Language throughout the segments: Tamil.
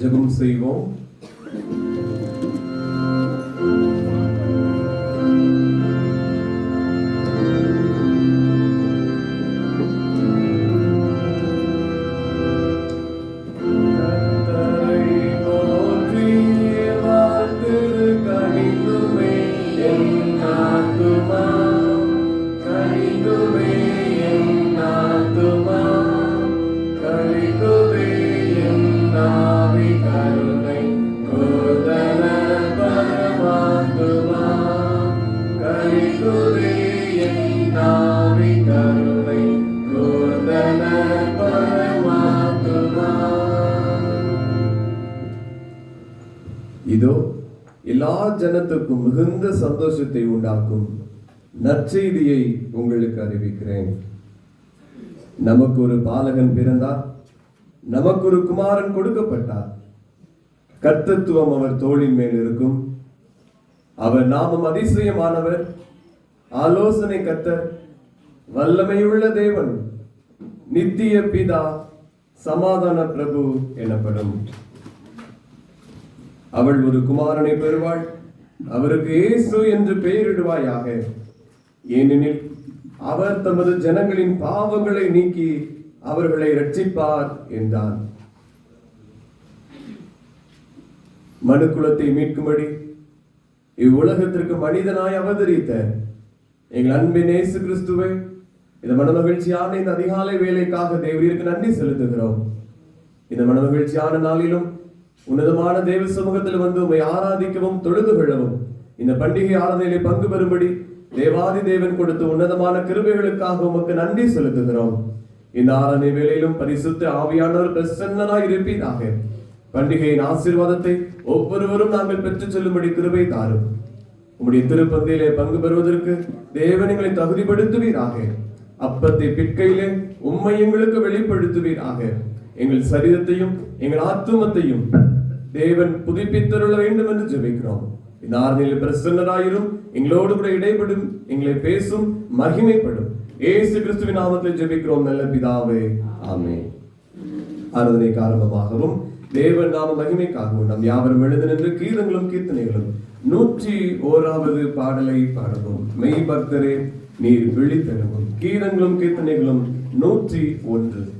ஜெபம் செய்வோம். இதோ எல்லா ஜனத்துக்கும் மிகுந்த சந்தோஷத்தை உண்டாக்கும் நற்செய்தியை உங்களுக்கு அறிவிக்கிறேன். நமக்கு ஒரு பாலகன் பிறந்தார், நமக்கு ஒரு குமாரன் கொடுக்கப்பட்டார். கர்த்தத்துவம் அவர் தோளின் மேல் இருக்கும். அவர் நாமம் அதிசயமானவர், ஆலோசனை கர்த்தர், வல்லமையுள்ள தேவன், நித்திய பிதா, சமாதான பிரபு எனப்படும். அவள் ஒரு குமாரனை பெறுவாள், அவருக்கு இயேசு என்று பெயரிடுவாயாக. ஏனெனில் அவர் தமது ஜனங்களின் பாவங்களை நீக்கி அவர்களை ரட்சிப்பார் என்றார். மனுக்குலத்தை மீட்கும்படி இவ்வுலகத்திற்கு மனிதனாய் அவதரித்த எங்கள் அன்பின் இயேசு கிறிஸ்துவை, இந்த மனமகிழ்ச்சியான இந்த அதிகாலை வேலைக்காக தேவருக்கு நன்றி செலுத்துகிறோம். இந்த மனமகிழ்ச்சியான நாளிலும் உன்னதமான தேவ சமூகத்தில் வந்து உம்மை ஆராதிக்கவும் தொழுது கொள்ளவும் இந்த பண்டிகை ஆராதனையிலே பங்கு பெறும்படி தேவாதி தேவன் கொடுத்த உன்னதமான கிருபைகளுக்காக உமக்கு நன்றி செலுத்துகிறோம். இந்த ஆராதனை வேளையிலும் பரிசுத்த ஆவியானவர் பிரசன்னராய் இருப்பீராக. பண்டிகையின் ஆசீர்வாதத்தை ஒவ்வொருவரும் நாங்கள் பெற்றுச் செல்லும்படி கிருபை தாரும். உம்முடைய திருப்பந்தியிலே பங்கு பெறுவதற்கு தேவன் எங்களை தகுதிப்படுத்துவீராக. அப்பத்தை பிற்கையிலே உம்மை எங்களுக்கு வெளிப்படுத்துவீராக. எங்கள் சரீரத்தையும் எங்கள் ஆத்துமத்தையும் தேவன் புதுப்பித்தருள வேண்டும் என்று ஜெபிக்கிறோம். இந்த ஆராதனையில் பிரசன்னராயிரும், எங்களோடு கூட இடைப்படும், எங்களை பேசும், மகிமைப்படும். இயேசு கிறிஸ்துவின் நாமத்தில் ஜெபிக்கிறோம் நல்ல பிதாவே, ஆமென். ஆராதனைக்கு ஆரம்பமாகவும் தேவன் நாம மகிமைக்காகவும் நாம் யாவரும் எழுந்து நின்று கீதங்களும் கீர்த்தனைகளும் 101வது பாடலை பாடுவோம். மெய் பக்தரே நீர் விழித்தெழுவும். கீதங்களும் கீர்த்தனைகளும் 101.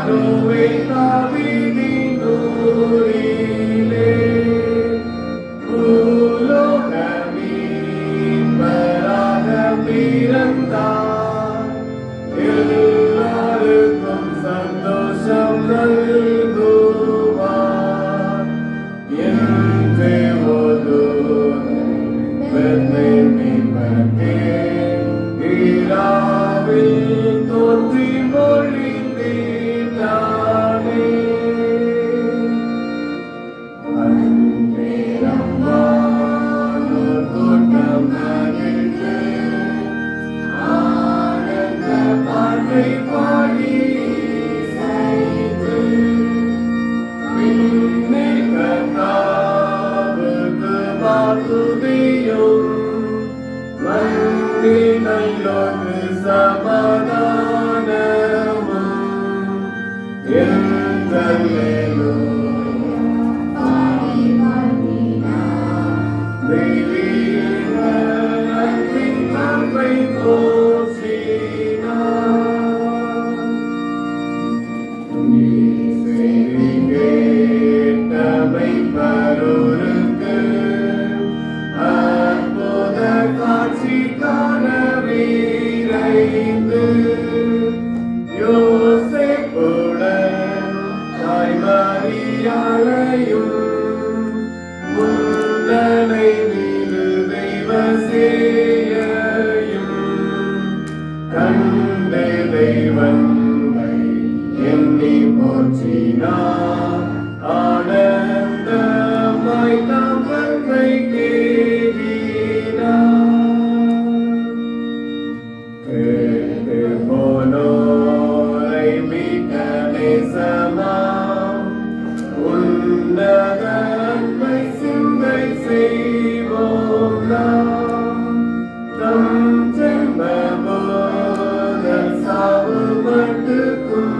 Hallelujah. நான் ஆனந்தமாய் தாம் வன்மை கேட்கிறார். கேட்டு போனோரை மீட்ட நேசமாம் உன்னத அன்பை சிந்தை செய்வோம் நாம். தம் ஜென்ம போதல் சாவு மட்டுக்கும்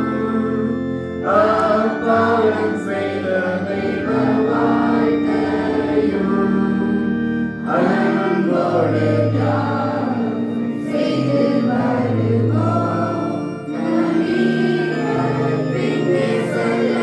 அப்பாவும் செய்த தெய்வ வாழ்க்கையும் அன்போடு செய்து வருவோம். பின்னே செல்ல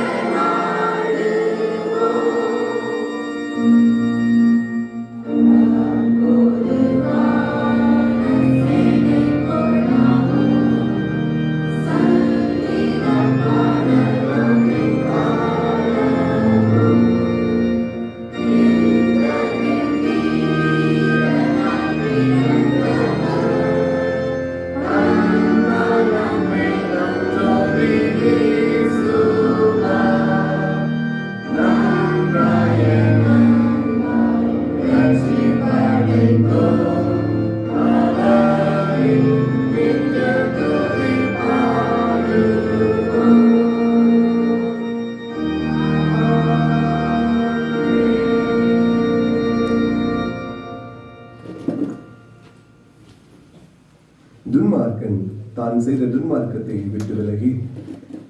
துன்மார்க்கன் தான் செய்த துன்மார்க்கத்தை விட்டு விலகி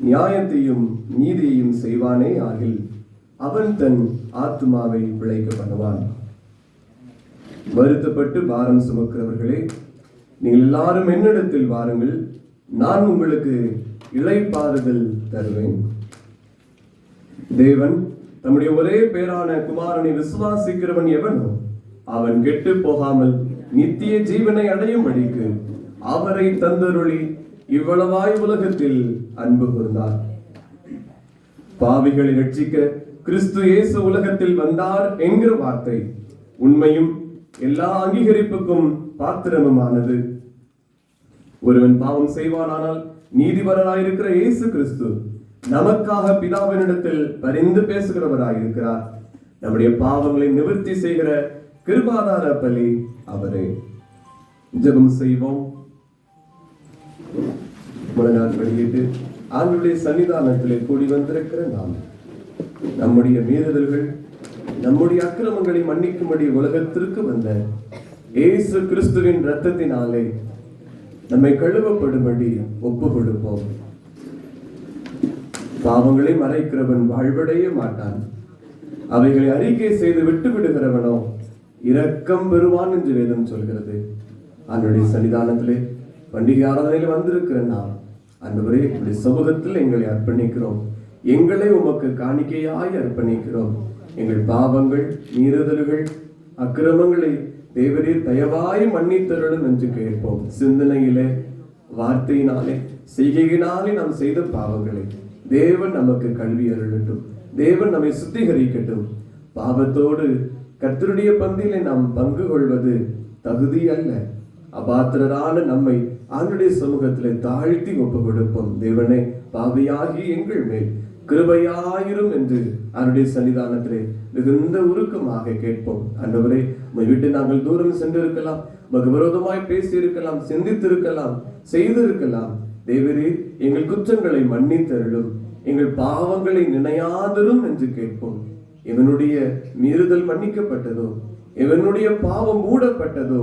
நியாயத்தையும் நீதியையும் செய்வானே ஆகில் அவன் தன் ஆத்துமாவை பிழைக்க பண்ணுவான். வருத்தப்பட்டு பாரம் சுமக்கிறவர்களே, நீங்கள் எல்லாரும் என்னிடத்தில் வாருங்கள், நான் உங்களுக்கு இளைப்பாறுதல் தருவேன். தேவன் தம்முடைய ஒரே பேரான குமாரனை விசுவாசிக்கிறவன் எவனோ அவன் கெட்டு போகாமல் நித்திய ஜீவனை அடையும்படிக்கு அவரை தந்தருளி இவ்வளவாய் உலகத்தில் அன்பு கூர்ந்தார். பாவிகளை ரட்சிக்க கிறிஸ்து இயேசு உலகத்தில் வந்தார் என்கிற வார்த்தை உண்மையும் எல்லா அங்கீகரிப்புக்கும் பாத்திரமுமானது. ஒருவன் பாவம் செய்வானானால் நீதிபரனாயிருக்கிற இயேசு கிறிஸ்து நமக்காக பிதாவினிடத்தில் பரிந்து பேசுகிறவராயிருக்கிறார். நம்முடைய பாவங்களை நிவர்த்தி செய்கிற கிருபாதார பலி அவரே. ஜெபம் செய்வோம். முழங்கால் படியிட்டு ஆண்டவருடைய சன்னிதானத்திலே கூடி வந்திருக்கிற நாம் நம்முடைய மீறுதல்கள் நம்முடைய அக்கிரமங்களை மன்னிக்கும்படி உலகத்திற்கு வந்த இயேசு கிறிஸ்துவின் இரத்தத்தினாலே நம்மை கழுவப்படும்படி ஒப்பு கொடுப்போம். பாவங்களை மறைக்கிறவன் வாழ்வடைய மாட்டான், அவைகளை அறிக்கை செய்து விட்டு விடுகிறவனோ இரக்கம் பெறுவான் என்று வேதம் சொல்கிறது. ஆண்டவருடைய சன்னிதானத்திலே பண்டிகை ஆராதனையில் வந்திருக்கிற நாம் ஆண்டவரே உடைய சமூகத்தில் எங்களை அர்ப்பணிக்கிறோம். எங்களை உமக்கு காணிக்கையாய் அர்ப்பணிக்கிறோம். எங்கள் பாவங்கள் மீறுதல்கள் அக்கிரமங்களை தேவரே தயவாய் மன்னித்தருளும் என்று கேட்போம். சிந்தனையிலே வார்த்தையினாலே செய்கையினாலே நாம் செய்த பாவங்களை தேவன் நமக்கு கல்வி அருளட்டும். தேவன் நம்மை சுத்திகரிக்கட்டும். பாவத்தோடு கர்த்தருடைய பந்தியிலே நாம் பங்கு கொள்வது தகுதி அல்ல. அபாத்திரரான நம்மை ஆண்டுடைய சமூகத்திலே தாழ்த்தி ஒப்பு கொடுப்போம். தேவனே, பாவியாகி எங்கள் மேல் கிருபையாயிரும் என்று அவருடைய சன்னிதானத்திலே மிகுந்த உருக்கமாக கேட்போம். ஆண்டவரே, உம்மை விட்டு நாங்கள் தூரம் சென்றிருக்கலாம், உமக்கு விரோதமாய் பேசி இருக்கலாம், சிந்தித்திருக்கலாம், செய்திருக்கலாம். தேவரே, எங்கள் குற்றங்களை மன்னித்தருளும், எங்கள் பாவங்களை நினையாதிரும் என்று கேட்போம். இவனுடைய மீறுதல் மன்னிக்கப்பட்டதோ, இவனுடைய பாவம் மூடப்பட்டதோ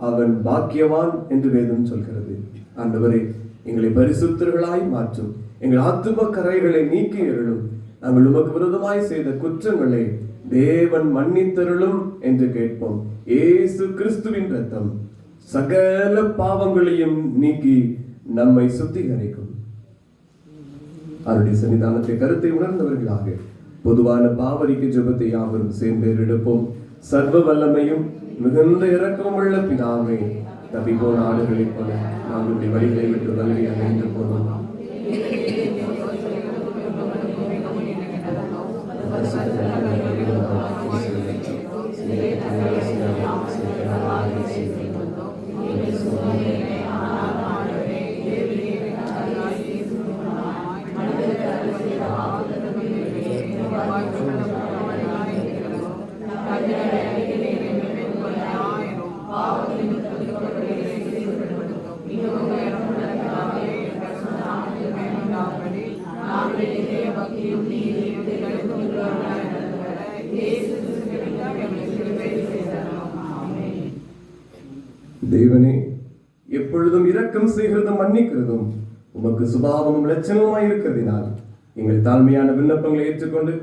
அவன் பாக்கியவான் என்று வேதம் சொல்கிறது. ஆண்டவரே, எங்களை பரிசுத்தர்களாய் மாற்றும், எங்கள் ஆத்தும கரைகளை நீக்கி அருளும். நாங்கள் உமக்கு விரோதமாய் செய்த குற்றங்களை தேவன் மன்னித்தருளும் என்று கேட்போம். இயேசு கிறிஸ்துவின் இரத்தம் சகல பாவங்களையும் நீக்கி நம்மை சுத்திகரிக்கும். அவருடைய சன்னிதானத்தை கருத்தை உணர்ந்தவர்களாக பொதுவான பாவரிக்கு ஜெபத்தை யாவரும் சேர்ந்து எடுப்போம். சர்வ வல்லமையும் மிகுந்த இரக்கமுள்ள பிதாவே, தப்பிப்போன ஆடுகளைப் போல நாங்களுடைய வழிகளை விட்டு வலி அடைந்து போனோம். தேவனே, எப்பொழுதும் இரக்கம் செய்கிறதும் மன்னிக்கிறதும் உமக்கு சுபாவமும் லட்சணமாய் இருக்கிறதினால் எங்கள் தாழ்மையான விண்ணப்பங்களை ஏற்றுக்கொண்டு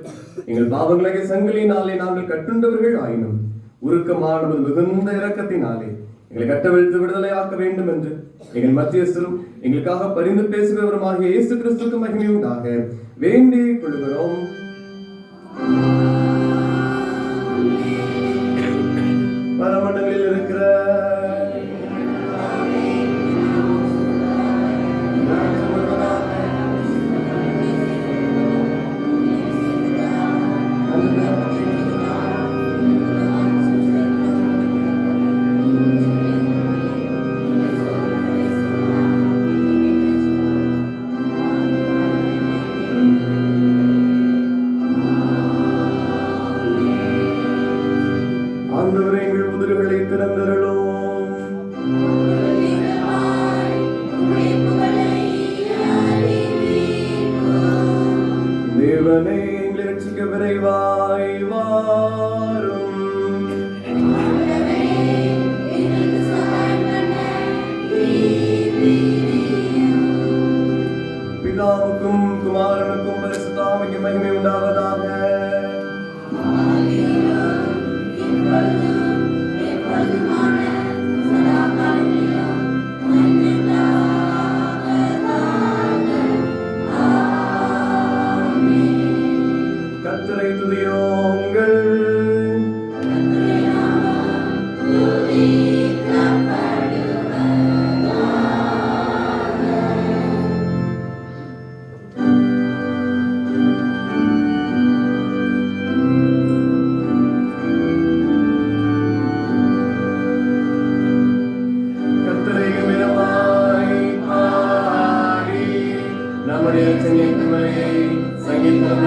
எங்கள் பாவங்களை சங்கிலினாலே நாங்கள் கட்டுண்டவர்கள் ஆயினும் உருக்கமானது மிகுந்த இரக்கத்தினாலே எங்களை கட்டவிழ்த்து விடுதலையாக்க வேண்டும் என்று எங்கள் மத்தியஸ்தரும் எங்களுக்காக பரிந்து பேசுகிறவருமாகிய இயேசு கிறிஸ்துவுக்கு மகிமை உண்டாக வேண்டிக் கொள்கிறோம். பரமண்டங்களில் இருக்கிற விரைவாய் வாரும். பிதாவுக்கும் குமாரனுக்கும் பரிசுத்தாவிக்கும் மகிமை உண்டாவதாக. கர்த்தரை துதியுங்கள். கர்த்தரை கம்பீரமாய் பாடி நம்முடைய சங்கீதங்களை சங்கீதம்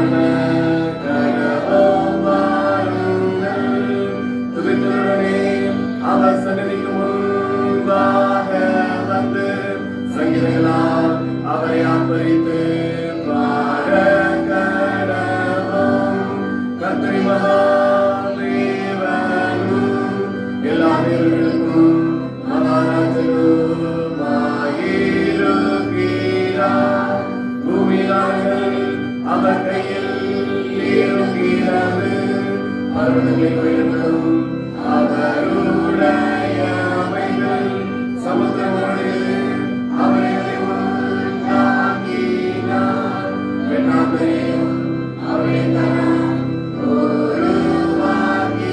அவர் சன்னதிக்கு முன்பாக வந்து சங்கீதங்களால் அவரை ஆர்ப்பரித்து பாட கடவோம். கர்த்தரை மகாதேவனும் எல்லா தேவர்களுக்கும் மகாராஜனுமாயிருக்கிறார். பூமியிலார்கள் அவர் கையில் இருக்கிறது. பர்வதங்களில் உயர்ந்ததும் அவருடையவைகள். சமுத்திரமோடு அவரை உண்டாக்கினார். வெண்ணாமையும் அவரை தரம் உருவாக்கிற்று.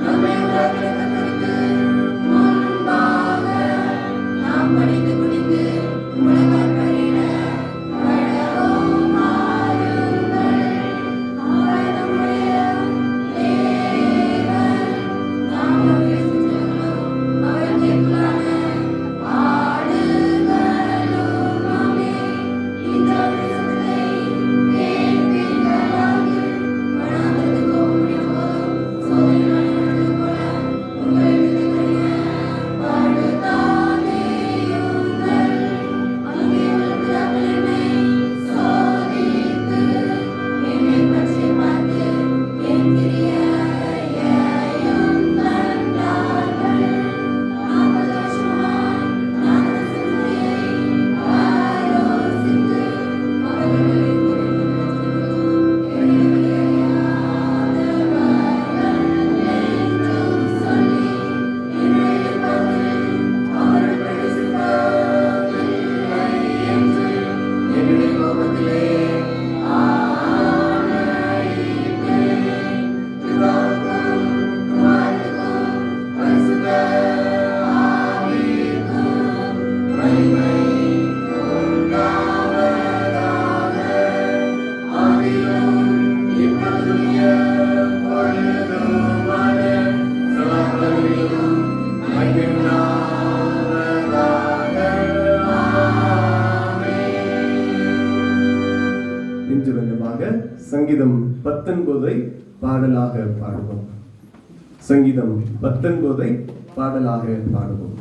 நம்மை உண்டாக்கினதற்கு முன்பாக நாம் படித்து குடித்து உலகம் கழிட கடவோம் மாறுங்கள். அவர் நம்முடைய சங்கீதம் 19 பாடலாக பாடுவோம். சங்கீதம் 19 பாடலாக பாடுவோம்.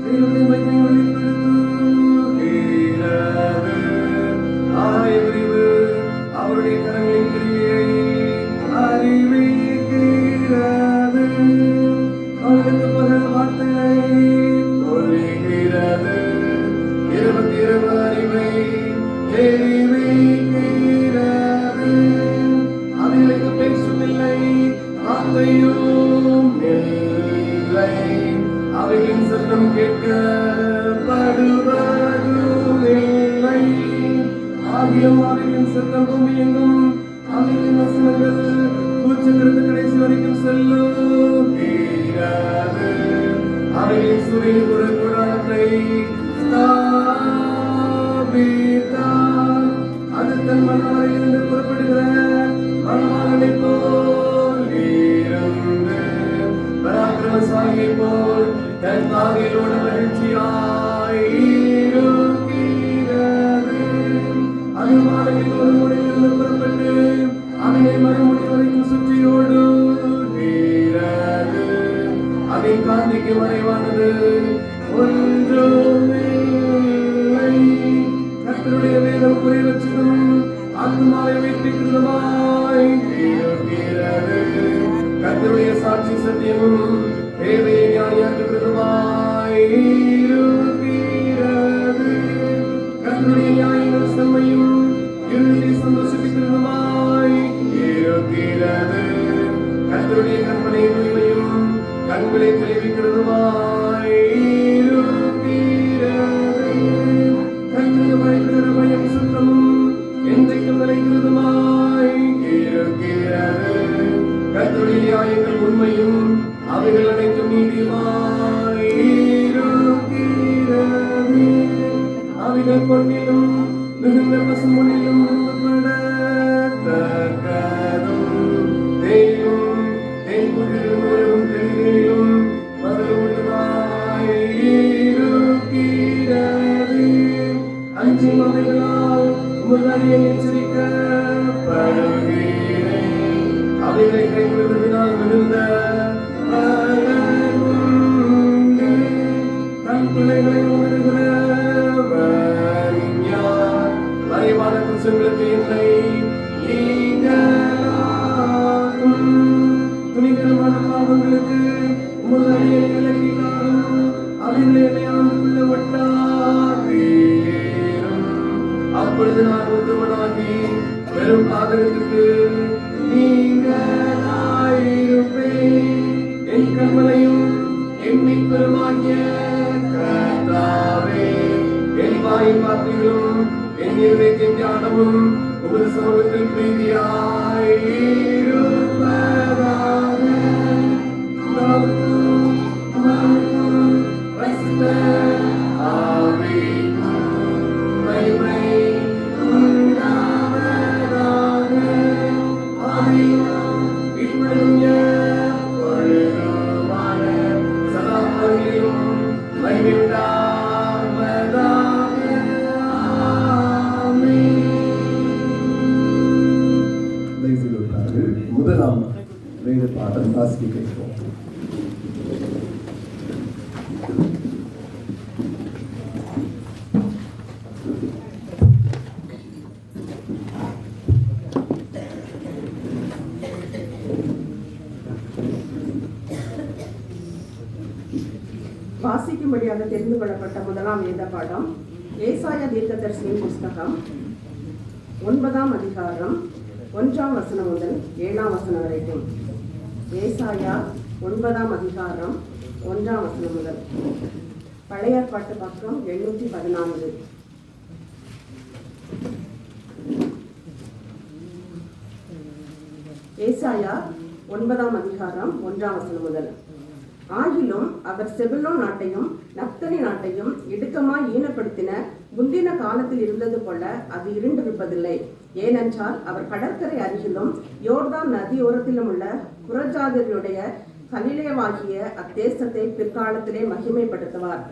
தேவனுடைய ஆகிலும் அவைகளின் சத்தம் பூமி எங்கும் அவைகளின் வசனங்கள் பூச்சக்கரத்து கடைசி வரைக்கும் செல்லும். அவைகளின் சுவையில் ஒரு குடாரத்தை ஸ்தாபித்தார். அது தன் மனவரையிலிருந்து புறப்படுகிற மணவாளனை போல் இருந்து பராக்கிரமசாலியை போல் தன் தாகையிலோடு மகிழ்ச்சியாய் இருக்கிறது. அது மாலையில் ஒரு முறையிலிருந்து புறப்பட்டு அவனை மறுமுடி வரைக்கும் சுற்றியோடு அதன் காந்திக்கு மறைவானது ஒன்றுமில்லை. கர்த்தருடைய வேதம் குறைவற்றதும் ஆத்துமாவை வைத்திருக்கிறதுமாய் இருக்கிறது. கர்த்தருடைய சாட்சி சத்தியமும் தேவையை நியாயமாக்குகிறதுமாய் இருக்கிறது. கர்த்தருடைய நியாயங்கள் செம்மையும் இருளை சந்தோஷிப்பிக்கிறதுமாய் இருக்கிறது. கர்த்தருடைய கற்பனை தூய்மையும் கண்களை தெளிவிக்கிறதுமாய் இருக்கிறது. கர்த்தருக்கு பயப்படுகிற பயம் சுத்தமும் என்றைக்கும் நிலைக்கிறதுமாய் இருக்கிறது. கர்த்தருடைய நியாயங்கள் உண்மையும் அவைகள் அனைத்தும் நீதியுமாய் இருக்கிறது. அவைகள் பொன்னிலும் மிகுந்த பசும்பொன்னிலும் விரும்பப்படத்தக்கதும் தேயும் தேன்புள்ளிலும் தெளிவிலும் மதுரமுள்ளதாய் இருக்கிறது. அஞ்சும் அவைகளால் உமது அடியை எச்சரிக்கப்படுகிறேன். அவைகளை கைவிடுவதனால் மிகுந்த பலன் உண்டு. தன் பிள்ளைகளை உணர்கிறவர் யார்? மறைவான குற்றங்களுக்கு என்னை ஈங்கலாகும். துணிகரமான பாவங்களுக்கு உமது அடியை விலக்கி காரும். அவைகளை என்னை ஆண்டு கொள்ள ஒட்டாதீரும். அப்பொழுது நான் உத்தமனாகி பெரும் பாதகத்துக்கு நீங்களாயிருப்பேன். என் கண்மலையும் என்னை பெருமாகிய கர்த்தாவே, என் வாயின் வார்த்தைகளும் என் இருதயத்தின் ஞானமும் உமது சமூகத்தில் பிரீதியாய் இருப்பதாக. பரிசுத்த ஆவிக்கும் மகிமை உண்டாவதாக. ஆதியிலும் இப்பொழுதும் எப்பொழுதுமான சதா காலங்களிலும் மகிமை உண்டாவதாக. ஆமென். முதலாம் வேத பாடம் வாசிக்க கேட்போம். வாசிக்கும்படியாக தெரிந்து கொள்ளப்பட்ட முதலாம் வேத பாடம் ஏசாயா தீர்க்கதரிசியின் புஸ்தகம் 9ஆம் அதிகாரம் 1ஆம் வசனம் முதல் 7ஆம் வசனம் வரைக்கும். ஏசாயா 9ஆம் அதிகாரம் 1ஆம் வசனம் முதல். பழைய ஏற்பாட்டு பக்கம் 814. ஏசாயா 9ஆம் அதிகாரம் 1ஆம் வசனம் முதல். ஆகிலும் அவர் செபுலோன் நாட்டையும் நப்தலி நாட்டையும் இடுக்கமாய் ஈனப்படுத்தின முந்தின காலத்தில் இருந்தது போல அது இருண்டிருப்பதில்லை. ஏனென்றால் அவர் கடற்கரை அருகிலும் யோர்தான் நதியோரத்திலும் உள்ள புறஜாதியருடைய கலிலேவாகிய அத்தேசத்தை பிற்காலத்திலே மகிமைப்படுத்துவார்.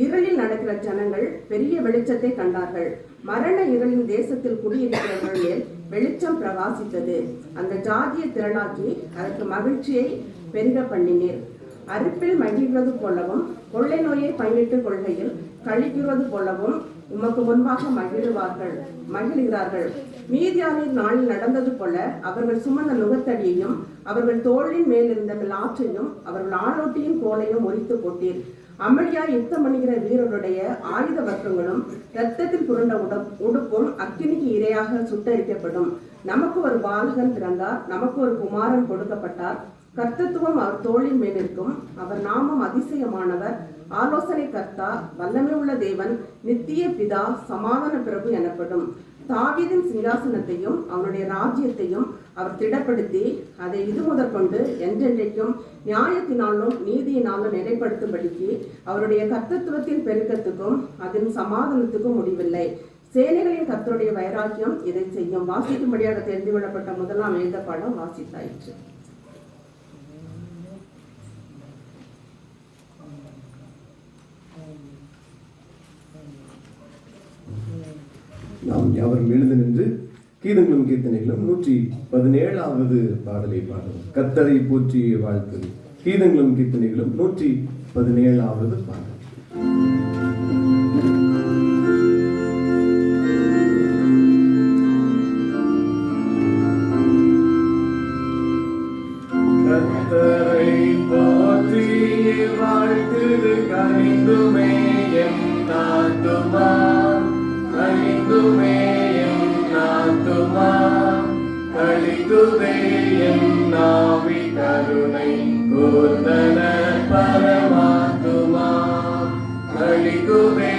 இருளில் நடக்கிற ஜனங்கள் பெரிய வெளிச்சத்தை கண்டார்கள். மரண இருளின் தேசத்தில் குடியிருக்கிறவர்கள் வெளிச்சம் பிரகாசித்தது. அந்த ஜாதியை திரளாக்கி அதற்கு மகிழ்ச்சியை பெருக பண்ணினீர். அறுப்பில் மகிழ்வது போலவும் கொள்ளை நோயை பங்கிட்டுக் கொள்கையில் கழிக்கிறது போலவும் உமக்கு முன்பாக மகிழ்கிறார்கள். மீதியானின் நாளில் நடந்தது போல அவர்கள் சுமந்த நுகத்தடியையும் அவர்கள் தோளின் மேலிருந்த ஆற்றையும் அவர்கள் ஆளோட்டியின் கோலையும் முறித்து போட்டீர். அமளியா யுத்தம் பண்ணுகிற வீரருடைய ஆயுத வர்க்கங்களும் இரத்தத்தில் புரண்ட உடுப்பும் அக்கினிக்கு இரையாக சுட்டரிக்கப்படும். நமக்கு ஒரு பாலகன் பிறந்தார், நமக்கு ஒரு குமாரன் கொடுக்கப்பட்டார். கர்த்தத்துவம் அவர் தோளின் மேலிருக்கும். அவர் நாமம் அதிசயமானவர், ஆலோசனை கர்த்தா, வல்லமை உள்ள தேவன், நித்திய பிதா, சமாதான பிரபு எனப்படும். தாவீதின் சிங்காசனத்தையும் அவனுடைய ராஜ்யத்தையும் அவர் திடப்படுத்தி அதை இது முதற்கொண்டு என்றென்றைக்கும் நியாயத்தினாலும் நீதியினாலும் நிலைப்படுத்தும்படிக்கு அவருடைய கர்த்தத்துவத்தின் பெருக்கத்துக்கும் அதன் சமாதானத்துக்கும் முடிவில்லை. சேனைகளின் கர்த்தருடைய வைராக்கியம் இதை செய்யும். வாசிக்கும்படியாக தெரிந்து கொள்ளப்பட்ட முதலாம் வேத பாடம் வாசித்தாயிற்று. நாம் யாவரும் எழுந்து நின்று கீதங்களும் கீர்த்தனைகளும் 117வது பாடலை பாடுவோம். கர்த்தரை போற்றி வாழ்த்து. கீதங்களும் கீர்த்தனைகளும் 117வது பாடல். கர்த்தரை போற்றி வாழ்த்து கனிந்துமே என் ஆத்துமா, கனிந்துமே என் ஆத்துமா, கழித்துதே என் ஆவி கருணை கூர்ந்தன பரமாத்துமா, கழித்துதே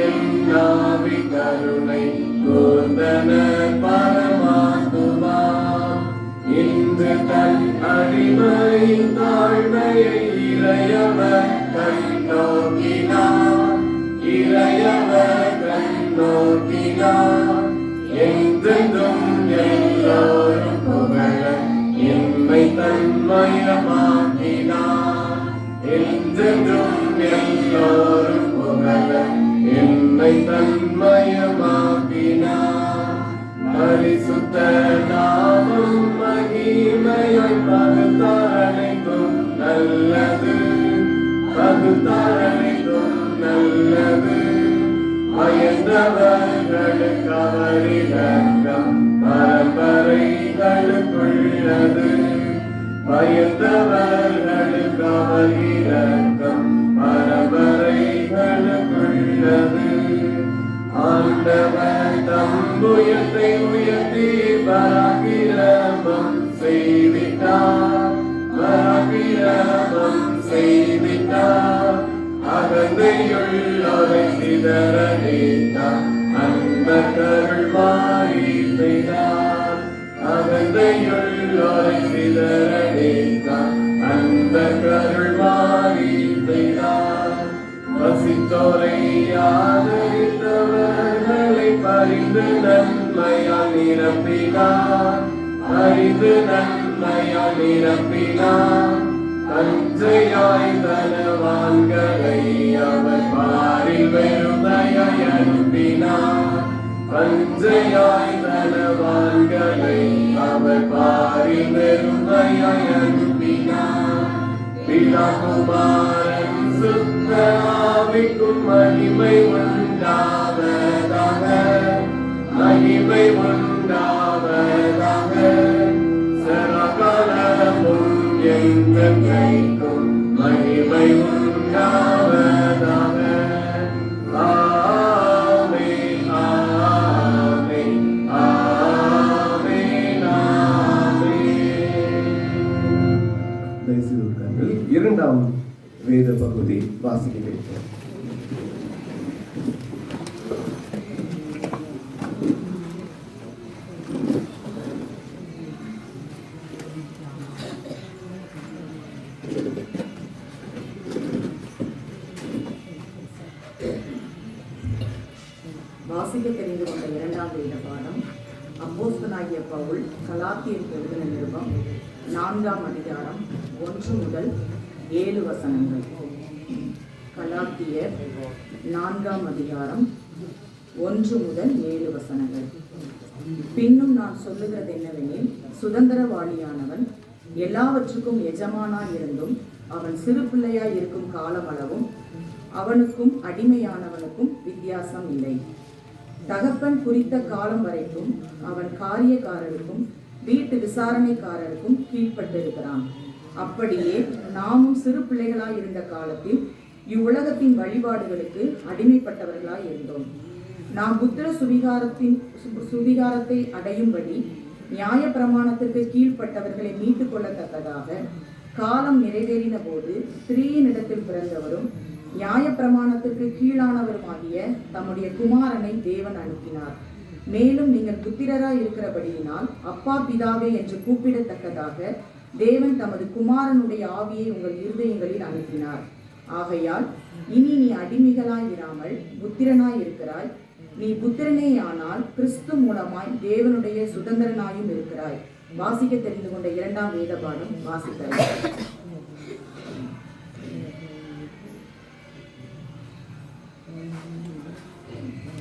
என் ஆவி கருணை கூர்ந்தன பரமாத்துமா. இன்று தன் அடிமை தாழ்மையை இறையவர் கண்ணோக்கினார், இறையவர் கண்ணோக்கினார். என்றென்றும் எல்லோரும் புகழ எம்மை தன்மயமாக்கினார், என்றென்றும் எல்லோரும் புகழ எம்மை தன்மயமாக்கினார். பரிசுத்த நாமம் மகிமையாய் பகுத்தாரனைக்கும் நல்லது, பகுத்தாரனைக்கும் நல்லது. பயந்தவர்களுக்கு அவர் இரக்கம் பரம்பரைகளுக்குள்ளது, பயந்தவர்களுக்கு அவர் இரக்கம் பரம்பரைகளுக்குள்ளது. ஆண்டவர் தம்புயத்தை உயர்த்தி பராக்கிரமம் செய்விட்டார், பராக்கிரமம் செய்விட்டார். அகந்தையுள்ளோரை சிதறடித்தார், அன்பர்கள் மாறி செய்தார். அகந்தையுள்ளோரை சிதறடித்தார், அன்பர்கள் மாறி செய்தார். வசித்தோரை ஆதரித்தவர்களை பரிந்து நன்மையால் நிரப்பினார், பரிந்து நன்மையால் நிரப்பினார். தஞ்சையாய் தனவான்களை அவர் பாரில் வெறுமையாய் அனுப்பினார், பஞ்சையாய் தனவான்களை அவர் பாரில் வெறுமையாய் அனுப்பினார். பிதா குமாரன் சுத்த ஆவிக்கும் மகிமை உண்டாவதாக, மகிமை உண்டாவதாக. சரகாலமும் என்றென்றைக்கும் மகிமை உண்டாவதாக. ஆமென், ஆமென், ஆமென், ஆமென். தயவுசெய்து உட்காருங்கள். இரண்டாம் வேத பகுதி வாசிக்க கேட்கிறோம். வாசிக்க தெரிந்து கொண்ட இரண்டாம் வேத பாடம் அப்போஸ்தலனாகிய பவுல் கலாத்தியருக்கு எழுதின நிருபம் 4ஆம் அதிகாரம் 1 முதல் 7 வசனங்கள். கலாத்தியர் 4ஆம் அதிகாரம் 1 முதல் 7 வசனங்கள். பின்னும் நான் சொல்லுகிறது என்னவெனில், சுதந்திரவாளியானவன் எல்லாவற்றுக்கும் எஜமானாயிருந்தும் அவன் சிறு பிள்ளையாய் இருக்கும் காலமளவும் அவனுக்கும் அடிமையானவனுக்கும் வித்தியாசம் இல்லை. தகப்பன் குறித்த காலம் வரைக்கும் அவன் காரியக்காரருக்கும் வீட்டு விசாரணைக்காரருக்கும் கீழ்ப்பட்டிருக்கிறான். அப்படியே நாமும் சிறு பிள்ளைகளாய் இருந்த காலத்தில் இவ்வுலகத்தின் வழிபாடுகளுக்கு அடிமைப்பட்டவர்களாய் இருந்தோம். நாம் புத்திர சுவிகாரத்தை அடையும்படி நியாய பிரமாணத்துக்கு கீழ்ப்பட்டவர்களை மீட்டுக் கொள்ளத்தக்கதாக காலம் நிறைவேறின போது ஸ்திரீயினிடத்தில் பிறந்தவரும் நியாய பிரமாணத்திற்கு கீழானவருமாகிய தம்முடைய குமாரனை தேவன் அனுப்பினார். மேலும் நீங்கள் புத்திரராய் இருக்கிறபடியினால் அப்பா பிதாவே என்று கூப்பிடத்தக்கதாக தேவன் தமது குமாரனுடைய ஆவியை உங்கள் இருதயங்களில் அனுப்பினார். ஆகையால் இனி நீ அடிமைகளாய் இராமல் புத்திரனாய் இருக்கிறாய். நீ புத்திரனேயானால் கிறிஸ்து மூலமாய் தேவனுடைய சுதந்திரனாயும் இருக்கிறாய். வாசிக்க தெரிந்து கொண்ட 2ஆம் வேத பாடம் வாசிக்கிறது.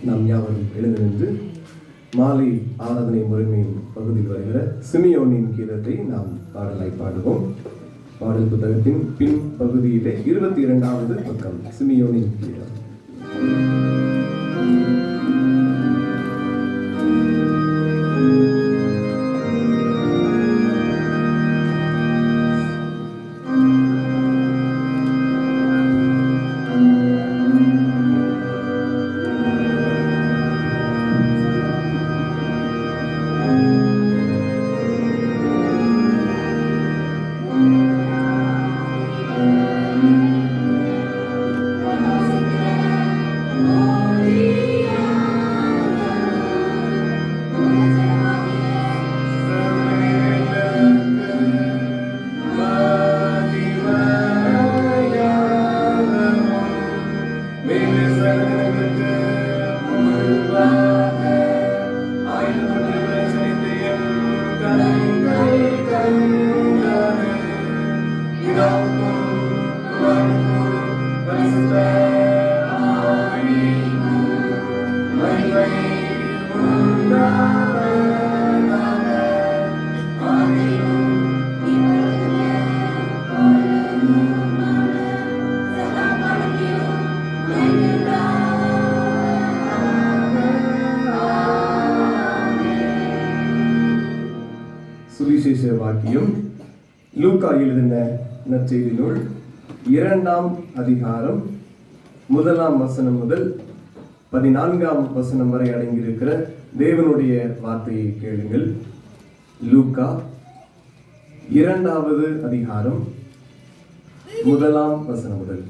நாம் யாவரும் எழுந்து நின்று மாலை ஆராதனை முறைமையின் பகுதியில் வருகிற சிமியோனின் கீதத்தை நாம் பாடலாய் பாடுவோம். பாடல் புத்தகத்தின் பின் பகுதியிலே 22வது பக்கம் சிமியோனின் கீதம். சுவிசேஷ வாக்கியம் லூக்கா எழுதின நற்செய்தி நூல் 2ஆம் அதிகாரம் 1ஆம் வசனம் முதல் 14ஆம் வசனம் வரை அடங்கியிருக்கிற தேவனுடைய வார்த்தையை கேளுங்கள். லூக்கா 2வது அதிகாரம் 1ஆம் வசனம் முதல்.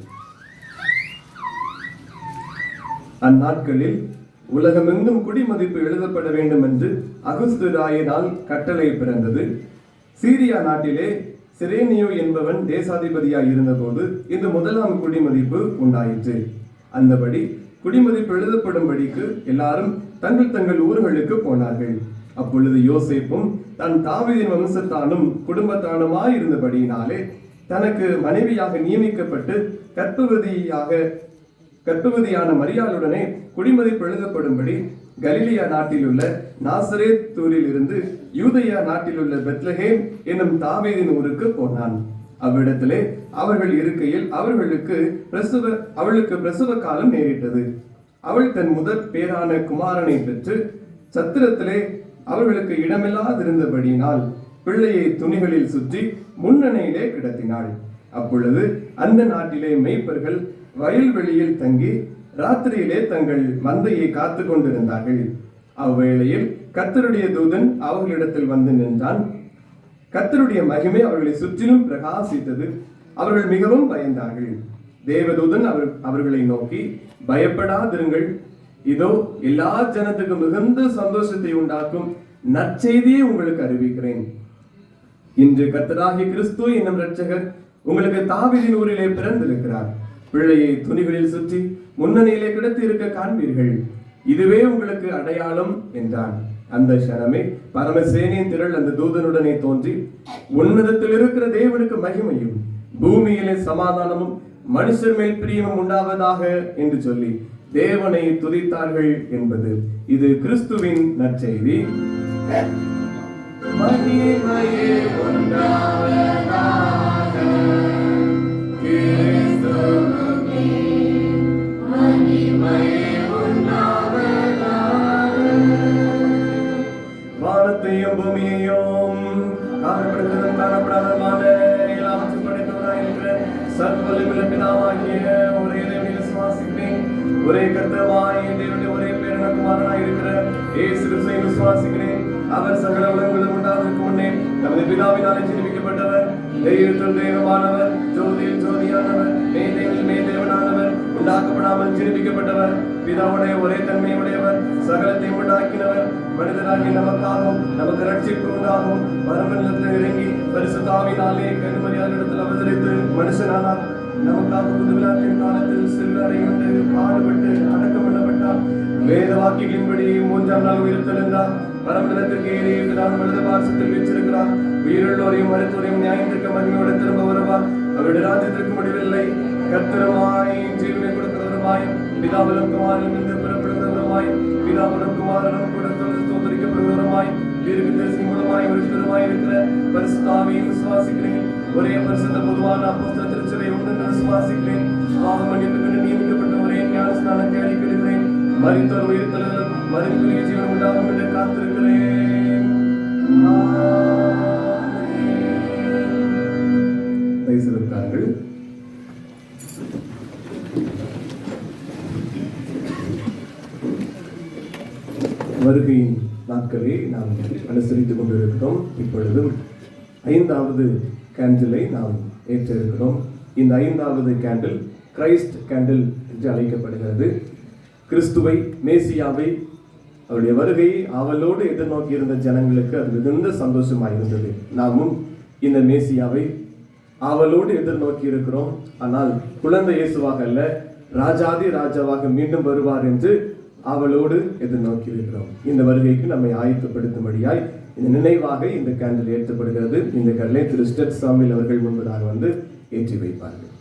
அந்நாட்களில் உலகமெங்கும் குடிமதிப்பு எழுதப்பட வேண்டும் என்று அகுஸ்து ராயனால் கட்டளை பிறந்தது. சீரியா நாட்டிலே சிரேனியோ என்பவன் தேசாதிபதியாய் இருந்தபோது இந்த 1ஆம் குடிமதிப்பு உண்டாயிற்று. அந்தபடி குடிமதிப்பு எழுதப்படும்படிக்கு எல்லாரும் தங்கள் தங்கள் ஊர்களுக்கு போனார்கள். அப்பொழுது யோசேப்பும் தன் தாவீதின் வம்சத்தானும் குடும்பத்தானுமாய் இருந்தபடியினாலே தனக்கு மனைவியாக நியமிக்கப்பட்டு கர்ப்பவதியான மரியாளுடனே குடிமதிப்பு எழுதப்படும்படி கலிலியா நாட்டில் உள்ள நாசரேத் தூரில் இருந்து யூதேயா நாட்டில் உள்ள பெத்லகேம் என்னும் தாவீதின் ஊருக்கு போனான். அவ்விடத்திலே அவர்கள் இருக்கையில் அவளுக்கு பிரசவ காலம் நேரிட்டது. அவள் தன் முதற் பேரான குமாரனை பெற்று சத்திரத்திலே அவர்களுக்கு இடமில்லாதிருந்தபடியினால் பிள்ளையை துணிகளில் சுற்றி முன்னணையிலே கிடத்தினாள். அப்பொழுது அந்த நாட்டிலே மேய்ப்பர்கள் வயல்வெளியில் தங்கி ராத்திரியிலே தங்கள் மந்தையை காத்து கொண்டிருந்தார்கள். அவ்வேளையில் கர்த்தருடைய தூதன் அவர்களிடத்தில் வந்து நின்றான். கர்த்தருடைய மகிமை அவர்களை சுற்றிலும் பிரகாசித்தது. அவர்கள் மிகவும் பயந்தார்கள். தேவதூதன் அவர்களை நோக்கி, பயப்படாதிருங்கள், இதோ எல்லா ஜனத்துக்கும் மிகுந்த சந்தோஷத்தை உண்டாக்கும் நற்செய்தியை உங்களுக்கு அறிவிக்கிறேன். இன்று கர்த்தராகிய கிறிஸ்து என்னும் இரட்சகர் உங்களுக்கு தாவீதின் ஊரிலே பிறந்திருக்கிறார். பிள்ளையை துணிகளில் சுற்றி முன்னணியிலே கிடத்தி இருக்க காண்பீர்கள். இதுவே உங்களுக்கு அடையாளம் என்றான். அந்த க்ஷணமே பரமசேனையின் திரள் அந்த தூதனுடனே தோன்றி, உன்னதத்தில் இருக்கிற தேவனுக்கு மகிமையும் பூமியிலே சமாதானமும் மனுஷர் மேல் பிரியமும் உண்டாவதாக என்று சொல்லி தேவனை துதித்தார்கள் என்பது. இது கிறிஸ்துவின் நற்செய்தி. மகிமையே உண்டாவதாக கிறிஸ்துவுக்கே மகிமையே உண்டாவதாக. வானத்தையும் பூமியையும் காணப்படுகிறதும் காணப்படாததுமான எல்லாவற்றையும் படைத்தவராய் இருக்கிற சர்வவல்லமையுள்ள பிதாவாகிய ஒரே தேவனை விசுவாசிக்கிறேன். ஒரே கர்த்தராகிய தேவனுடைய ஒரே பேரான குமாரனாய் இருக்கிற இயேசு கிறிஸ்துவை விசுவாசிக்கிறேன். அவர் சகல உலகங்களும் உண்டாவதற்கு முன்னே நமது பிதாவினாலே ஜெனிப்பிக்கப்பட்டவர், தெய்வத்தில் தெய்வமானவர், ஜோதியில் ஜோதியானவர், மேதேவில் மேதேவனானவர், உண்டாக்கப்படாமல் இல்லாமல் ஜீவிக்கப்பட்டவர், பிதாவுடைய ஒரே தன்மையுடையவர், சகலத்தை உண்டாக்கினவர், மனிதனாகி நமக்காகவும் நமக்கு ரட்சிப்பு உண்டாகவும் மரமண்டலத்தில் இறங்கி பரிசுத்த ஆவியினாலே கன்னிமரியாளிடத்தில் அவதரித்து மனுஷனானார். நமக்காக புதுவிழாத்தின் காலத்தில் சிலுவை கொண்டு பாடுபட்டு அடக்கம் பண்ணப்பட்டார். வேத வாக்கியங்களின்படி 3ஆம் நாள் உயிர்த்தெழுந்தார். பரமண்டலத்திற்கு ஏறி பிதாவின் வலது பார்சத்தில் வீற்றிருக்கிறார். உயிருள்ளோரையும் மருத்துவரையும் நியாயத்திற்கு மகிமையோடு திரும்ப வருவார். அவருடைய ராஜ்யத்திற்கு முடிவில்லை. கர்த்தருமாய் ஜீவனை கொடுக்கிறவருமாய் பிதாவிலும் குமாரனும் இருந்து புறப்படுகிறவருமாய் பிதாவிலும் குமாரனும் கூட தோற்கடிக்கப்படுகிறவருமாய் தீர்க்கதரிசி மூலமாய் ஒருத்தருமாய் இருக்கிற பரிசுத்த ஆவியை விசுவாசிக்கிறேன். ஒரே பரிசுத்த பொதுவான அப்போஸ்தல திருச்சபை உண்டு விசுவாசிக்கிறேன். பாவ மன்னிப்புக்கு நியமிக்கப்பட்ட ஒரே ஞான ஸ்நானத்தை அறிக்கையிடுகிறேன். மரித்தோர் உயிர்த்தெழுதலும் மறுபடிய ஜீவன் உண்டாகும் என்று காத்திருக்கிறேன். தயவுசெய்து வருகையின் நாட்களை நாம் அனுசரித்துக் கொண்டிருக்கிறோம். இப்பொழுதும் 5வது கேண்டிலை நாம் ஏற்ற இருக்கிறோம். இந்த 5வது கேண்டில் கிரைஸ்ட் கேண்டில் என்று அழைக்கப்படுகிறது. கிறிஸ்துவை, மேசியாவை, அவருடைய வருகையை அவளோடு எதிர்நோக்கி இருந்த ஜனங்களுக்கு அது மிகுந்த சந்தோஷமாக இருந்தது. நாமும் இந்த மேசியாவை அவளோடு எதிர்நோக்கி இருக்கிறோம். ஆனால் குழந்தை இயேசுவாக அல்ல, ராஜாதி ராஜாவாக மீண்டும் வருவார் என்று அவளோடு எதிர்நோக்கி இருக்கிறோம். இந்த வருகைக்கு நம்மை ஆயத்தப்படுத்தும்படியாய் இந்த நினைவாக இந்த கேண்டில் ஏற்றப்படுகிறது. இந்த கேண்டிலை திரு ஸ்டெட் சாமில் அவர்கள் முன்பதாக வந்து ஏற்றி வைப்பார்கள்.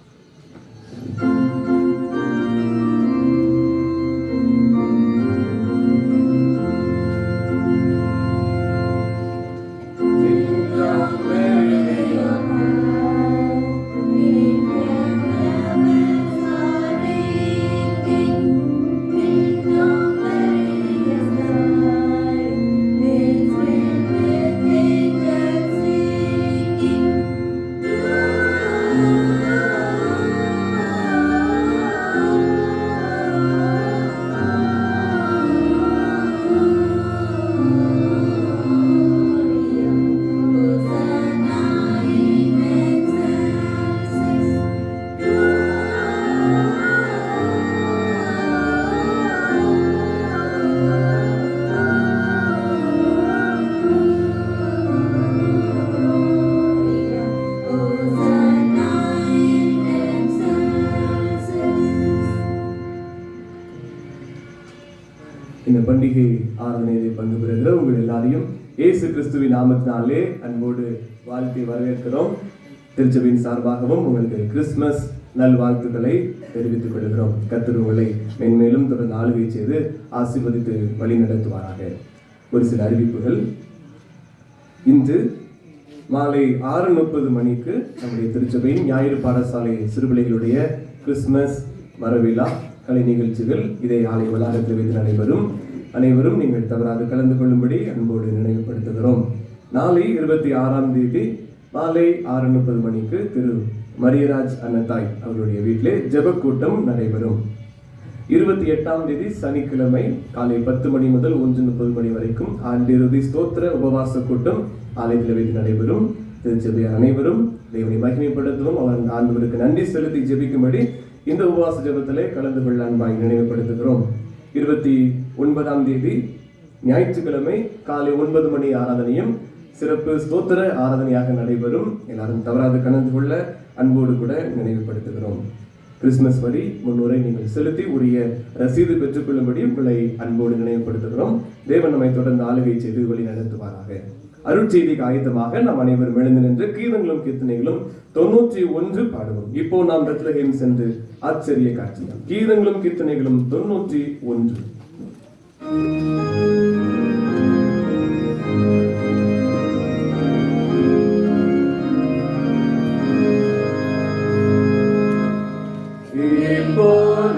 இந்த பண்டிகை ஆராதனையை பங்கு பெறுகிற உங்கள் எல்லாரையும் இயேசு கிறிஸ்துவின் நாமத்தினாலே அன்போடு வாழ்த்தி வரவேற்கிறோம். திருச்சபையின் சார்பாகவும் உங்களுக்கு கிறிஸ்துமஸ் நல்வாழ்த்துக்களை தெரிவித்துக் கொள்கிறோம். கர்த்தர் உங்களை மென்மேலும் தொடர்ந்து ஆளுகை செய்து ஆசீர்வதித்து வழி நடத்துவாராக. ஒரு சில அறிவிப்புகள். இன்று மாலை 6:30 மணிக்கு நம்முடைய திருச்சபையின் ஞாயிறு பாடசாலை சிறுபிள்ளைகளுடைய கிறிஸ்துமஸ் வரவிழா கலை நிகழ்ச்சிகள் இதே ஆலய வளாகத்தில் வைத்து நடைபெறும். அனைவரும் நீங்கள் தவறாது கலந்து கொள்ளும்படி அன்போடு நினைவுபடுத்துகிறோம். நாளை 26ஆம் தேதி மாலை 6:30 மணிக்கு திரு மரியராஜ் அன்னத்தாய் அவருடைய வீட்டிலே ஜெப கூட்டம் நடைபெறும். 28ஆம் தேதி சனிக்கிழமை காலை 10 மணி முதல் 1:30 மணி வரைக்கும் ஆண்டிறுதி ஸ்தோத்திர உபவாச கூட்டம் ஆலயத்தில் வைத்து நடைபெறும். திருச்சபையார் அனைவரும் தேவனை மகிமைப்படுத்தவும் அவர் ஆண்டவருக்கு நன்றி செலுத்தி ஜெபிக்கும்படி இந்த உபவாச ஜெபத்திலே கலந்து கொள்ள அன்பாய் நினைவுபடுத்துகிறோம். 29ஆம் தேதி ஞாயிற்றுக்கிழமை காலை 9 மணி ஆராதனையும் சிறப்பு ஸ்தோத்திர ஆராதனையாக நடைபெறும். எல்லாரும் தவறாது கலந்து கொள்ள அன்போடு கூட நினைவுபடுத்துகிறோம். கிறிஸ்துமஸ் வரி முன்னுரை நீங்கள் செலுத்தி உரிய ரசீது பெற்றுக்கொள்ளும்படி உங்களை அன்போடு நினைவுபடுத்துகிறோம். தேவன் நம்மை தொடர்ந்து ஆளுகை செய்து வழி நடத்துவாராக. அருட்செய்திக்கு ஆயத்தமாக நாம் அனைவரும் எழுந்து நின்று கீதங்களும் கீர்த்தனைகளும் 91 பாடுவோம். இப்போ நாம் பெத்லகேம் சென்று ஆச்சரிய காட்சியாம். கீதங்களும் கீர்த்தனைகளும் 91. இப்போ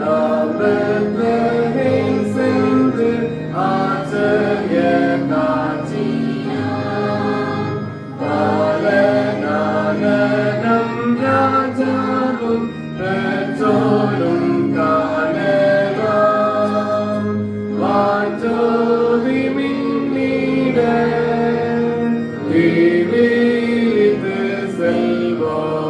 நாம் பெத்லகேம் சென்று ஆச்சரிய செல்வோம்.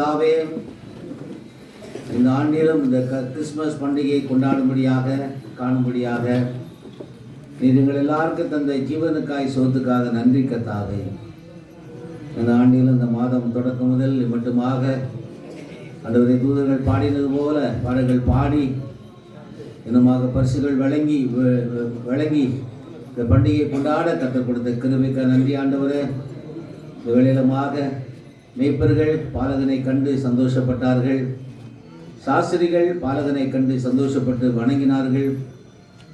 பிதாவே, இந்த ஆண்டிலும் இந்த கிறிஸ்மஸ் பண்டிகையை கொண்டாடும்படியாக காணும்படியாக நீர் எங்கள் எல்லாருக்கும் தந்த ஜீவனுக்காய் சோத்துக்காக நன்றி கர்த்தாவே. இந்த ஆண்டிலும் இந்த மாதம் தொடக்கம் முதல் மட்டுமாக ஆண்டவரே, தூதர்கள் பாடினது போல பாடல்கள் பாடி இன்னமாக பரிசுகள் வழங்கி இந்த பண்டிகையை கொண்டாட கற்றுக் கொடுத்த கிருபைக்கு நன்றி ஆண்டவரே. வேளையிலுமாக மேய்ப்பர்கள் பாலகனை கண்டு சந்தோஷப்பட்டார்கள், சாஸ்திரிகள் பாலகனை கண்டு சந்தோஷப்பட்டு வணங்கினார்கள்,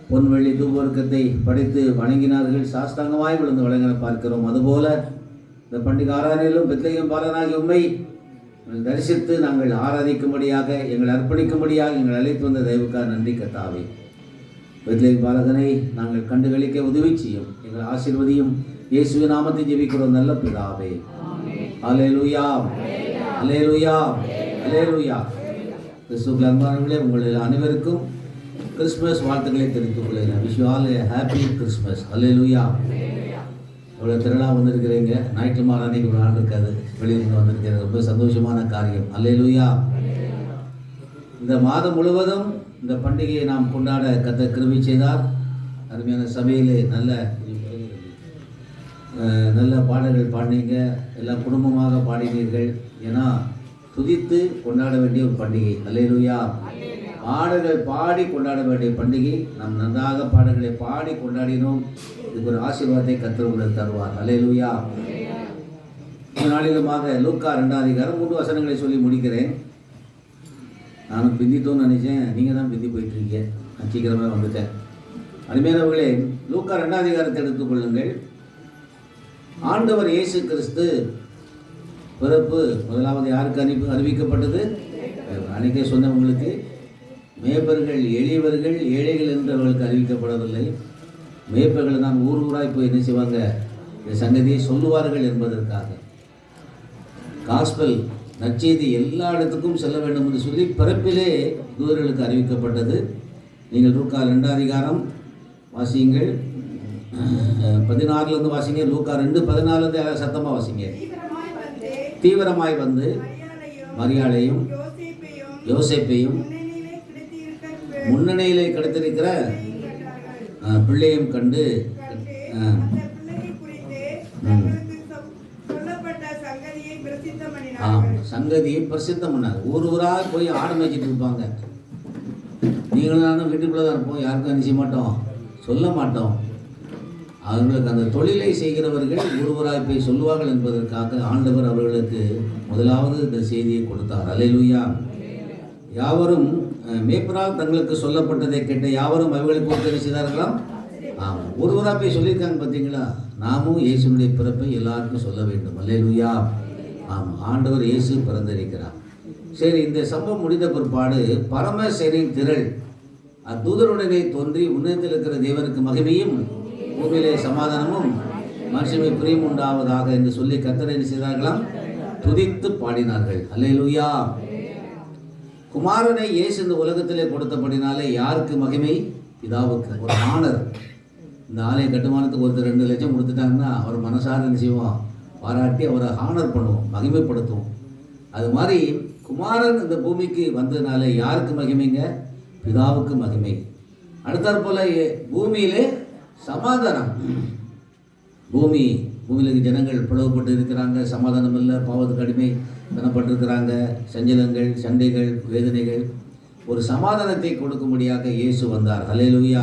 பொன்வெள்ளி தூபவர்க்கத்தை படைத்து வணங்கினார்கள், சாஸ்தாங்கமாய் விழுந்து வழங்கின பார்க்கிறோம். அதுபோல இந்த பண்டிகை ஆராதனையிலும் பெத்லகேம் பாலகனாகிய உம்மை தரிசித்து நாங்கள் ஆராதிக்கும்படியாக எங்களை அர்ப்பணிக்கும்படியாக எங்களை அழைத்து வந்த தெய்வக்காக நன்றி கர்த்தாவே. பெத்லகேம் பாலகனை நாங்கள் கண்டுகளிக்க உதவி செய்யும், எங்கள் ஆசீர்வதியும். இயேசுவின் நாமத்தை ஜெபிக்கிறோம் நல்ல பிதாவே. அல்லேலூயா, அல்லேலூயா, அல்லேலூயா. கிறிஸ்துவுக்குள் அன்பானவர்களே, உங்கள் அனைவருக்கும் கிறிஸ்மஸ் வாழ்த்துக்களை தெரிவித்துக் கொள்கிறேன். Wish you all a happy Christmas. அல்லேலூயா. இவ்வளோ திருவிழா வந்திருக்கிறீங்க. ஞாயிற்றுக்கிழமை அன்னைக்கு ஒரு நாள் இருக்காது, வெளியிருந்து வந்திருக்கிறது. ரொம்ப சந்தோஷமான காரியம். அல்லேலூயா. இந்த மாதம் முழுவதும் இந்த பண்டிகையை நாம் கொண்டாட கர்த்தர் கிருபை செய்தார். அருமையான சபையிலே நல்ல பாடல்கள் பாடினீங்க, எல்லாம் குடும்பமாக பாடினீர்கள். ஏன்னா துதித்து கொண்டாட வேண்டிய ஒரு பண்டிகை. அல்லேலூயா. பாடல்கள் பாடி கொண்டாட வேண்டிய பண்டிகை. நாம் நன்றாக பாடல்களை பாடி கொண்டாடினோம். இதுக்கு ஒரு ஆசீர்வாதத்தை கர்த்தர் உங்களுக்கு தருவார். அல்லேலூயா. நாளிலுமாக லூக்கா 2ஆம் அதிகாரம் 3 வசனங்களை சொல்லி முடிக்கிறேன். நானும் பிந்தித்தோன்னு நினைச்சேன், நீங்கள் தான் பிந்தி போயிட்டுருக்கீங்க. நான் சீக்கிரமாக வந்துட்டேன். அருமையானவர்களே, லூக்கா 2ஆம் அதிகாரத்தை எடுத்துக்கொள்ளுங்கள். ஆண்டவர் இயேசு கிறிஸ்து பிறப்பு முதலாவது யாருக்கு அறிவிக்கப்பட்டது? அன்றைக்கே சொன்ன உங்களுக்கு, மேய்ப்பர்கள் எளியவர்கள் ஏழைகள் என்று அவர்களுக்கு அறிவிக்கப்படவில்லை. மேய்ப்பர்கள் தான் ஊர் ஊராய் போய் என்ன செய்வாங்க, இந்த சங்கதியை சொல்லுவார்கள் என்பதற்காக. காஸ்பல் நற்செய்தி எல்லா இடத்துக்கும் செல்ல வேண்டும் என்று சொல்லி பிறப்பிலே தூதர்களுக்கு அறிவிக்கப்பட்டது. நீங்கள் லூக்கா 2ஆம் அதிகாரம் வாசியுங்கள், 16 வாசிங்க. லூக்கா 2:14 சத்தமாக வாசிங்க. தீவிரமாய் வந்து மரியாளையும் யோசேப்பையும் முன்னணியிலே கிடைத்திருக்கிற பிள்ளையும் கண்டு சங்கதியை பிரசித்தம் பண்ணாங்க. ஊர் ஊராக போய் ஆடு மேய்ச்சிட்டு இருப்பாங்க. நீங்களும் நானும் வீட்டுக்குள்ளே தான் இருப்போம், யாருக்கும் நிச்சய மாட்டோம், சொல்ல மாட்டோம். அவர்களுக்கு அந்த தொழிலை செய்கிறவர்கள் ஒருவராய் போய் சொல்லுவார்கள் என்பதற்காக ஆண்டவர் அவர்களுக்கு முதலாவது இந்த செய்தியை கொடுத்தார். அல்லேலூயா. யாவரும் மேய்ப்பரால் தங்களுக்கு சொல்லப்பட்டதை கேட்ட யாவரும் அவர்களுக்கு உதவி செய்தார்களாம். ஆமாம், ஒருவராக போய் சொல்லியிருக்காங்க பார்த்தீங்களா. நாமும் இயேசுனுடைய பிறப்பை எல்லாருக்கும் சொல்ல வேண்டும். அல்லேலூயா. ஆமாம், ஆண்டவர் இயேசு பிறந்திருக்கிறார். சரி, இந்த சம்பவம் முடிந்த பிற்பாடு பரமசேரின் திரள் தூதருடனே தோன்றி உன்னதத்தில் இருக்கிற தேவனுக்கு மகிமையும் பூமியிலே சமாதானமும் மனுஷமே பிரியம் உண்டாவதாக என்று சொல்லி கர்த்தரை செய்தார்களாம், துதித்து பாடினார்கள். அல்லேலூயா. குமாரனை இயேசு இந்த உலகத்திலே கொடுத்தபடினாலே யாருக்கு மகிமை? பிதாவுக்கு. ஒரு ஆனர். இந்த ஆலய கட்டுமானத்துக்கு ஒருத்தர் 2 லட்சம் கொடுத்துட்டாங்கன்னா அவர் மனசார என்ன செய்வோம், பாராட்டி அவரை ஹானர் பண்ணுவோம், மகிமைப்படுத்துவோம். அது மாதிரி குமாரன் இந்த பூமிக்கு வந்ததுனால யாருக்கு மகிமைங்க? பிதாவுக்கு மகிமை. அடுத்தாற் போல பூமியிலே சமாதானம். பூமியில் ஜனங்கள் பிளவுபட்டு இருக்கிறாங்க, சமாதானம் இல்லை, பாவத்துக்கு அடிமை தனப்பட்டிருக்கிறாங்க, சஞ்சலங்கள், சண்டைகள், வேதனைகள். ஒரு சமாதானத்தை கொடுக்கும்படியாக இயேசு வந்தார். அல்லேலூயா.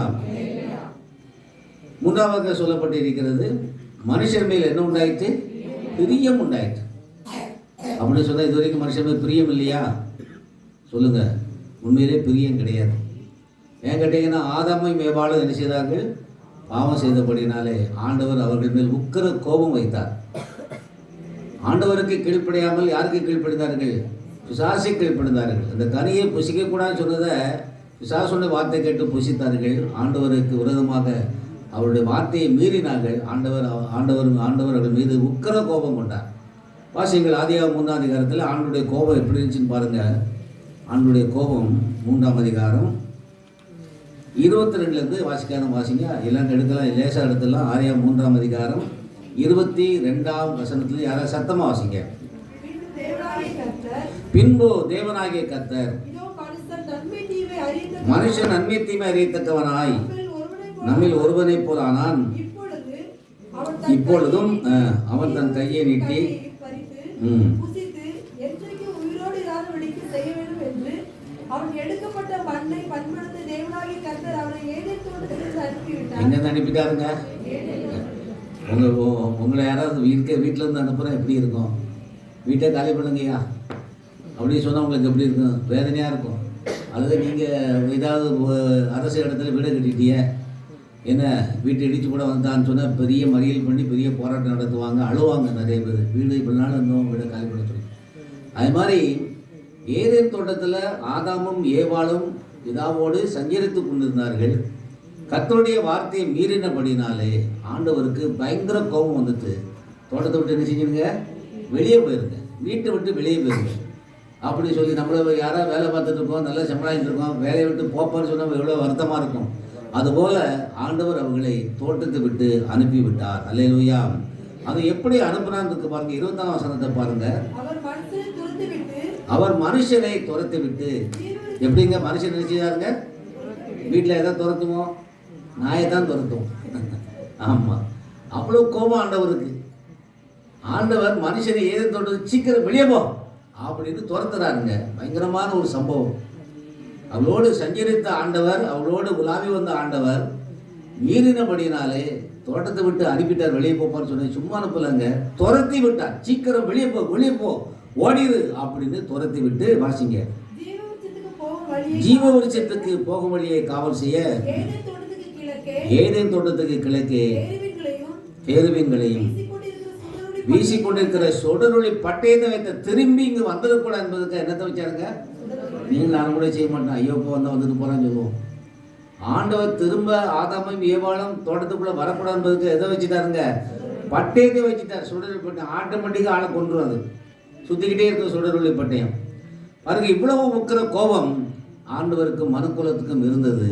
3வது சொல்லப்பட்டிருக்கிறது, மனுஷர் மேல் என்ன உண்டாயிற்று? பிரியம் உண்டாயிற்று. அப்படின்னு சொன்னால் இது வரைக்கும் மனுஷன் மேல் பிரியம் இல்லையா? சொல்லுங்க, உண்மையிலே பிரியம் கிடையாது. ஏன் கேட்டீங்கன்னா, ஆதாமை மேவாளும் என்ன செய்தார்கள்? பாவம் செய்தபடினாலே ஆண்டவர் அவர்கள் மேல் உக்கிர கோபம் வைத்தார். ஆண்டவருக்கு கீழ்ப்படியாமல் யாருக்கு கீழ்ப்படிந்தார்கள்? பிசாசை கீழ்ப்படிந்தார்கள். அந்த கனியை புசிக்கக்கூடாதுன்னு சொன்னதை பிசாசுடைய வார்த்தை கேட்டு புசித்தார்கள். ஆண்டவருக்கு விரோதமாக அவருடைய வார்த்தையை மீறினார்கள். ஆண்டவர் அவர்கள் மீது உக்கிர கோபம் கொண்டார். வாசிங்கள், ஆதியாகமம் 3ஆம் அதிகாரத்தில் ஆண்டுடைய கோபம் எப்படி இருந்துச்சுன்னு பாருங்க. ஆண்டுடைய கோபம் 3ஆம் அதிகாரம் 22 வாசிக்கான வாசிங்க. எல்லாம் எடுக்கலாம், லேசாக எடுத்துலாம். ஆதியாகமம் 3ஆம் அதிகாரம் 22ஆம் வசனத்தில் யாராவது சத்தமாக வாசிங்க. பின்பு தேவனாகிய கர்த்தர் இதோ மனுஷன் நன்மை தீமை அறியத்தக்கவனாய் நம்மில் ஒருவனைப் போல் ஆனான். இப்பொழுதும் அவன் தன் கையை நீட்டி எங்க அனுப்பிட்டாருங்க? உங்களை யாராவது வீட்டில் இருந்து அனுப்புகிறேன் எப்படி இருக்கும்? வீட்டை காலி பண்ணுங்கய்யா அப்படின்னு சொன்னால் உங்களுக்கு எப்படி இருக்கும்? வேதனையாக இருக்கும். அல்லது நீங்கள் ஏதாவது அரசு இடத்துல வீடு கட்டிட்டீங்க, என்ன வீட்டை இடித்து கூட வந்தான்னு சொன்னால் பெரிய மறியல் பண்ணி பெரிய போராட்டம் நடத்துவாங்க, அழுவாங்க நிறைய பேர். வீடு இப்படி நாள் இருந்தோம், வீடை காலி பண்ண சொல்லி. அது மாதிரி ஏதேன் தோட்டத்தில் ஆதாமும் ஏவாளும் பிதாவோடு சஞ்சரித்து கொண்டிருந்தார்கள். கர்த்தருடைய வார்த்தையை மீறினபடினாலே ஆண்டவருக்கு பயங்கர கோபம் வந்துட்டு தோட்டத்தை விட்டு என்ன செஞ்சுருங்க, வெளியே போயிருங்க, வீட்டை விட்டு வெளியே போயிருங்க அப்படி சொல்லி. நம்மள யாராவது வேலை பார்த்துட்டு இருக்கோம், நல்லா சம்பளாயிட்டு இருக்கோம், வேலையை விட்டு போப்பான்னு சொன்னால் எவ்வளோ வருத்தமாக இருக்கும். அதுபோல் ஆண்டவர் அவர்களை தோட்டத்தை விட்டு அனுப்பிவிட்டார். அல்லேலூயா. அது எப்படி அனுப்புனான்னு இருக்கு பாருங்க. 20ஆம் வசனத்தை பாருங்க. அவர் மனுஷனை துரத்தி விட்டு, எப்படிங்க மனுஷன் நினைச்சாருங்க? வீட்டில் எதாவது துரத்துமோ? நாயை தான் துரத்தும். ஆமாம், அவ்வளோ கோபம் ஆண்டவருக்கு. ஆண்டவர் மனுஷனை ஏதோ தோட்டது சீக்கிரம் வெளியே போ அப்படின்னு துரத்துறாருங்க. பயங்கரமான ஒரு சம்பவம். அவளோடு சஞ்சரித்த ஆண்டவர், அவளோடு உலாவி வந்த ஆண்டவர் மீறினபடினாலே தோட்டத்தை விட்டு அனுப்பிட்டார். வெளியே போப்பான்னு சொன்ன சும்மா அனுப்பலங்க, துரத்தி விட்டார். சீக்கிரம் வெளியே போ, வெளியே போ, ஓடிடு அப்படின்னு துரத்தி விட்டு வாசிங்க. ஜீவ விருட்சத்துக்கு போகும் வழியை காவல் செய்ய ஏதேன் தோட்டத்துக்கு கிழக்கே கேருபீன்களையும் வீசிக்கொண்டிருக்கிற சுடரொளி பட்டயத்தை வைத்த திரும்பி இங்கு வந்ததுக்கூட என்பதுக்கு என்னத்தை வச்சாருங்க? நீங்கள் நான் கூட செய்ய மாட்டேன், ஐயோ இப்போ வந்தால் வந்துட்டு போகிறான்னு சொல்லுவோம். ஆண்டவர் திரும்ப ஆதாமும் ஏவாளும் தோட்டத்துக்குள்ளே வரக்கூடாது என்பதுக்கு எதை வச்சுட்டாருங்க? பட்டயத்தை வச்சுட்டார். சுடரொளி பட்டயம் ஆட்டோமேட்டிக்காக ஆளை கொண்டுருவாது, சுற்றிக்கிட்டே இருக்க சுடரொளி பட்டயம். பாருங்க, இவ்வளவு உக்கிர கோபம் ஆண்டவருக்கு மனுக்குலத்துக்கும் இருந்தது.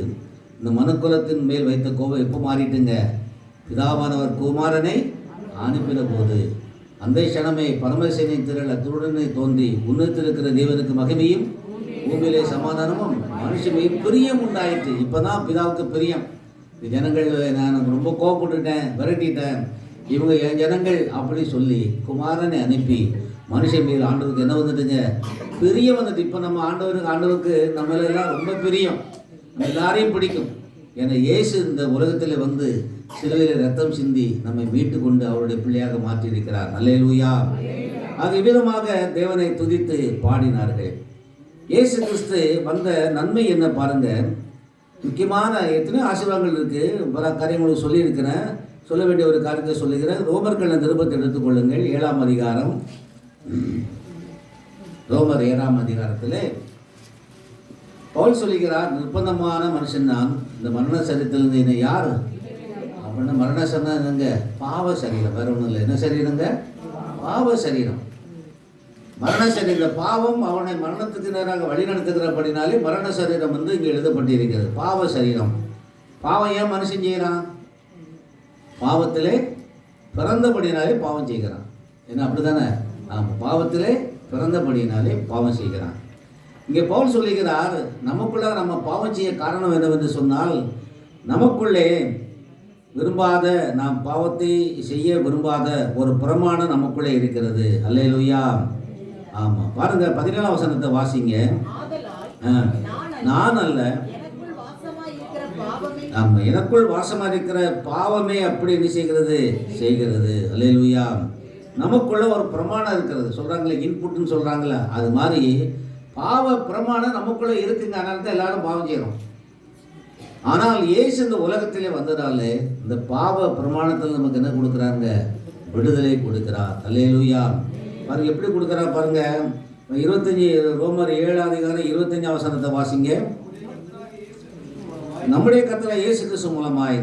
இந்த மனுக்குலத்தின் மேல் வைத்த கோபம் எப்போ மாறிட்டுங்க? பிதாவானவர் குமாரனை அனுப்பின போது அந்த க்ஷணமே பரமசேனை திரள் அத்துடனே தோன்றி உன்னத்திருக்கிற தேவனுக்கு மகிமையும் பூமியிலே சமாதானமும் மனுஷமையும் பிரியம் உண்டாயிற்று. இப்போதான் பிதாவுக்கு பிரியம். ஜனங்கள் நான் ரொம்ப கோபப்பட்டுட்டேன், விரட்டிட்டேன், இவங்க என் ஜனங்கள் அப்படி சொல்லி குமாரனை அனுப்பி மனுஷன் மேல் ஆண்டவருக்கு என்ன வந்துட்டுங்க? பிரியம் வந்துட்டு. இப்போ நம்ம ஆண்டவருக்கு நம்ம எல்லாம் ரொம்ப பிரியம், நம்ம எல்லாரையும் பிடிக்கும். ஏன்னா இயேசு இந்த உலகத்தில் வந்து சிலுவையில் ரத்தம் சிந்தி நம்மை மீட்டு கொண்டு அவருடைய பிள்ளையாக மாற்றியிருக்கிறார். அல்லேலூயா. ஆக இவ்விதமாக தேவனை துதித்து பாடினார்கள். இயேசு கிறிஸ்து வந்த நன்மை என்ன பாருங்க. முக்கியமான எத்தனையோ ஆசீர்வாதங்கள் இருக்கு, பல காரியங்களுக்கு சொல்லியிருக்கிறேன். சொல்ல வேண்டிய ஒரு காரியத்தை சொல்லுகிறேன். ரோமர்கள் நிருபத்தை எடுத்துக்கொள்ளுங்கள். 7ஆம் அதிகாரம். ரோமர் 7ஆம் அதிகாரத்தில் பவுல் சொல்லுகிறார், நிர்பந்தமான மனுஷன் நான், இந்த மரண சரீரத்திலிருந்து என்னை யார் அப்படின்னா, மரண சரீரங்க பாவ சரீரம், வேற ஒன்றும் இல்லை. என்ன சரீரங்க? பாவ சரீரம். மரண சரீரம் பாவம் அவனை மரணத்துக்கு நேராக வழிநடத்துகிறபடினாலே மரண சரீரம் வந்து இங்கே எழுதப்பட்டிருக்கிறது. பாவ சரீரம். பாவம் ஏன் மனுஷன் செய்கிறான்? பாவத்திலே பிறந்தபடினாலே பாவம் செய்கிறான். ஏன்னா அப்படி தானே? ஆமாம், பாவத்திலே பிறந்தபடினாலே பாவம் செய்கிறான். இங்கே பவுல் சொல்லுகிறார், நமக்குள்ள நம்ம பாவம் செய்ய காரணம் என்னவென்று சொன்னால், நமக்குள்ளே விரும்பாத, நாம் பாவத்தை செய்ய விரும்பாத ஒரு பிரமாணம் நமக்குள்ளே இருக்கிறது. அல்லேலூயா. ஆமாம், பாருங்க 17ஆம் வசனத்தை வாசிங்க. நான் அல்ல, ஆமாம், எனக்குள் வாசமாக இருக்கிற பாவமே அப்படி என்ன செய்கிறது. அல்லேலூயா. நமக்குள்ள ஒரு பிரமாணம் இருக்கிறது. சொல்கிறாங்களே இன்புட்னு சொல்கிறாங்களே, அது மாதிரி பாவ பிரமாணம் நமக்குள்ள இருக்குங்க. அதனால தான் எல்லாரும் பாவம் செய்கிறோம். ஆனால் இயேசு இந்த உலகத்திலே வந்ததாலே இந்த பாவ பிரமாணத்தில் நமக்கு என்ன கொடுக்குறாங்க? விடுதலை கொடுக்கிறார். அல்லேலூயா. பாருங்க எப்படி கொடுக்குறார் பாருங்க. 25 ரோமர் 7ஆம் அதிகாரம் 25ஆம் வசனத்தை வாசிங்க. நம்முடைய கர்த்தர் இயேசு கிறிஸ்து மூலமாய்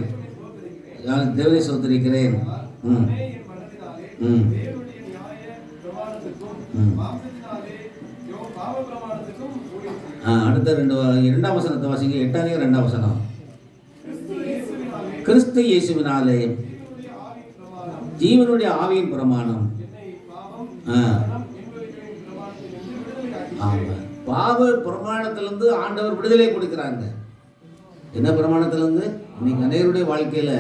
தேவனை ஸ்தோத்திரிக்கிறேன். அடுத்த 2ஆம் வசனத்தை வாசிங்க. 8ஆம் 2ஆம் வசனம். கிறிஸ்து இயேசுவினாலே ஜீவனுடைய ஆவியின் பிரமாணம் ஆமா, பாவ பிரமாணத்திலிருந்து ஆண்டவர் விடுதலை கொடுக்கிறாங்க. என்ன பிரமாணத்திலிருந்து? இன்னைக்கு அனைவருடைய வாழ்க்கையில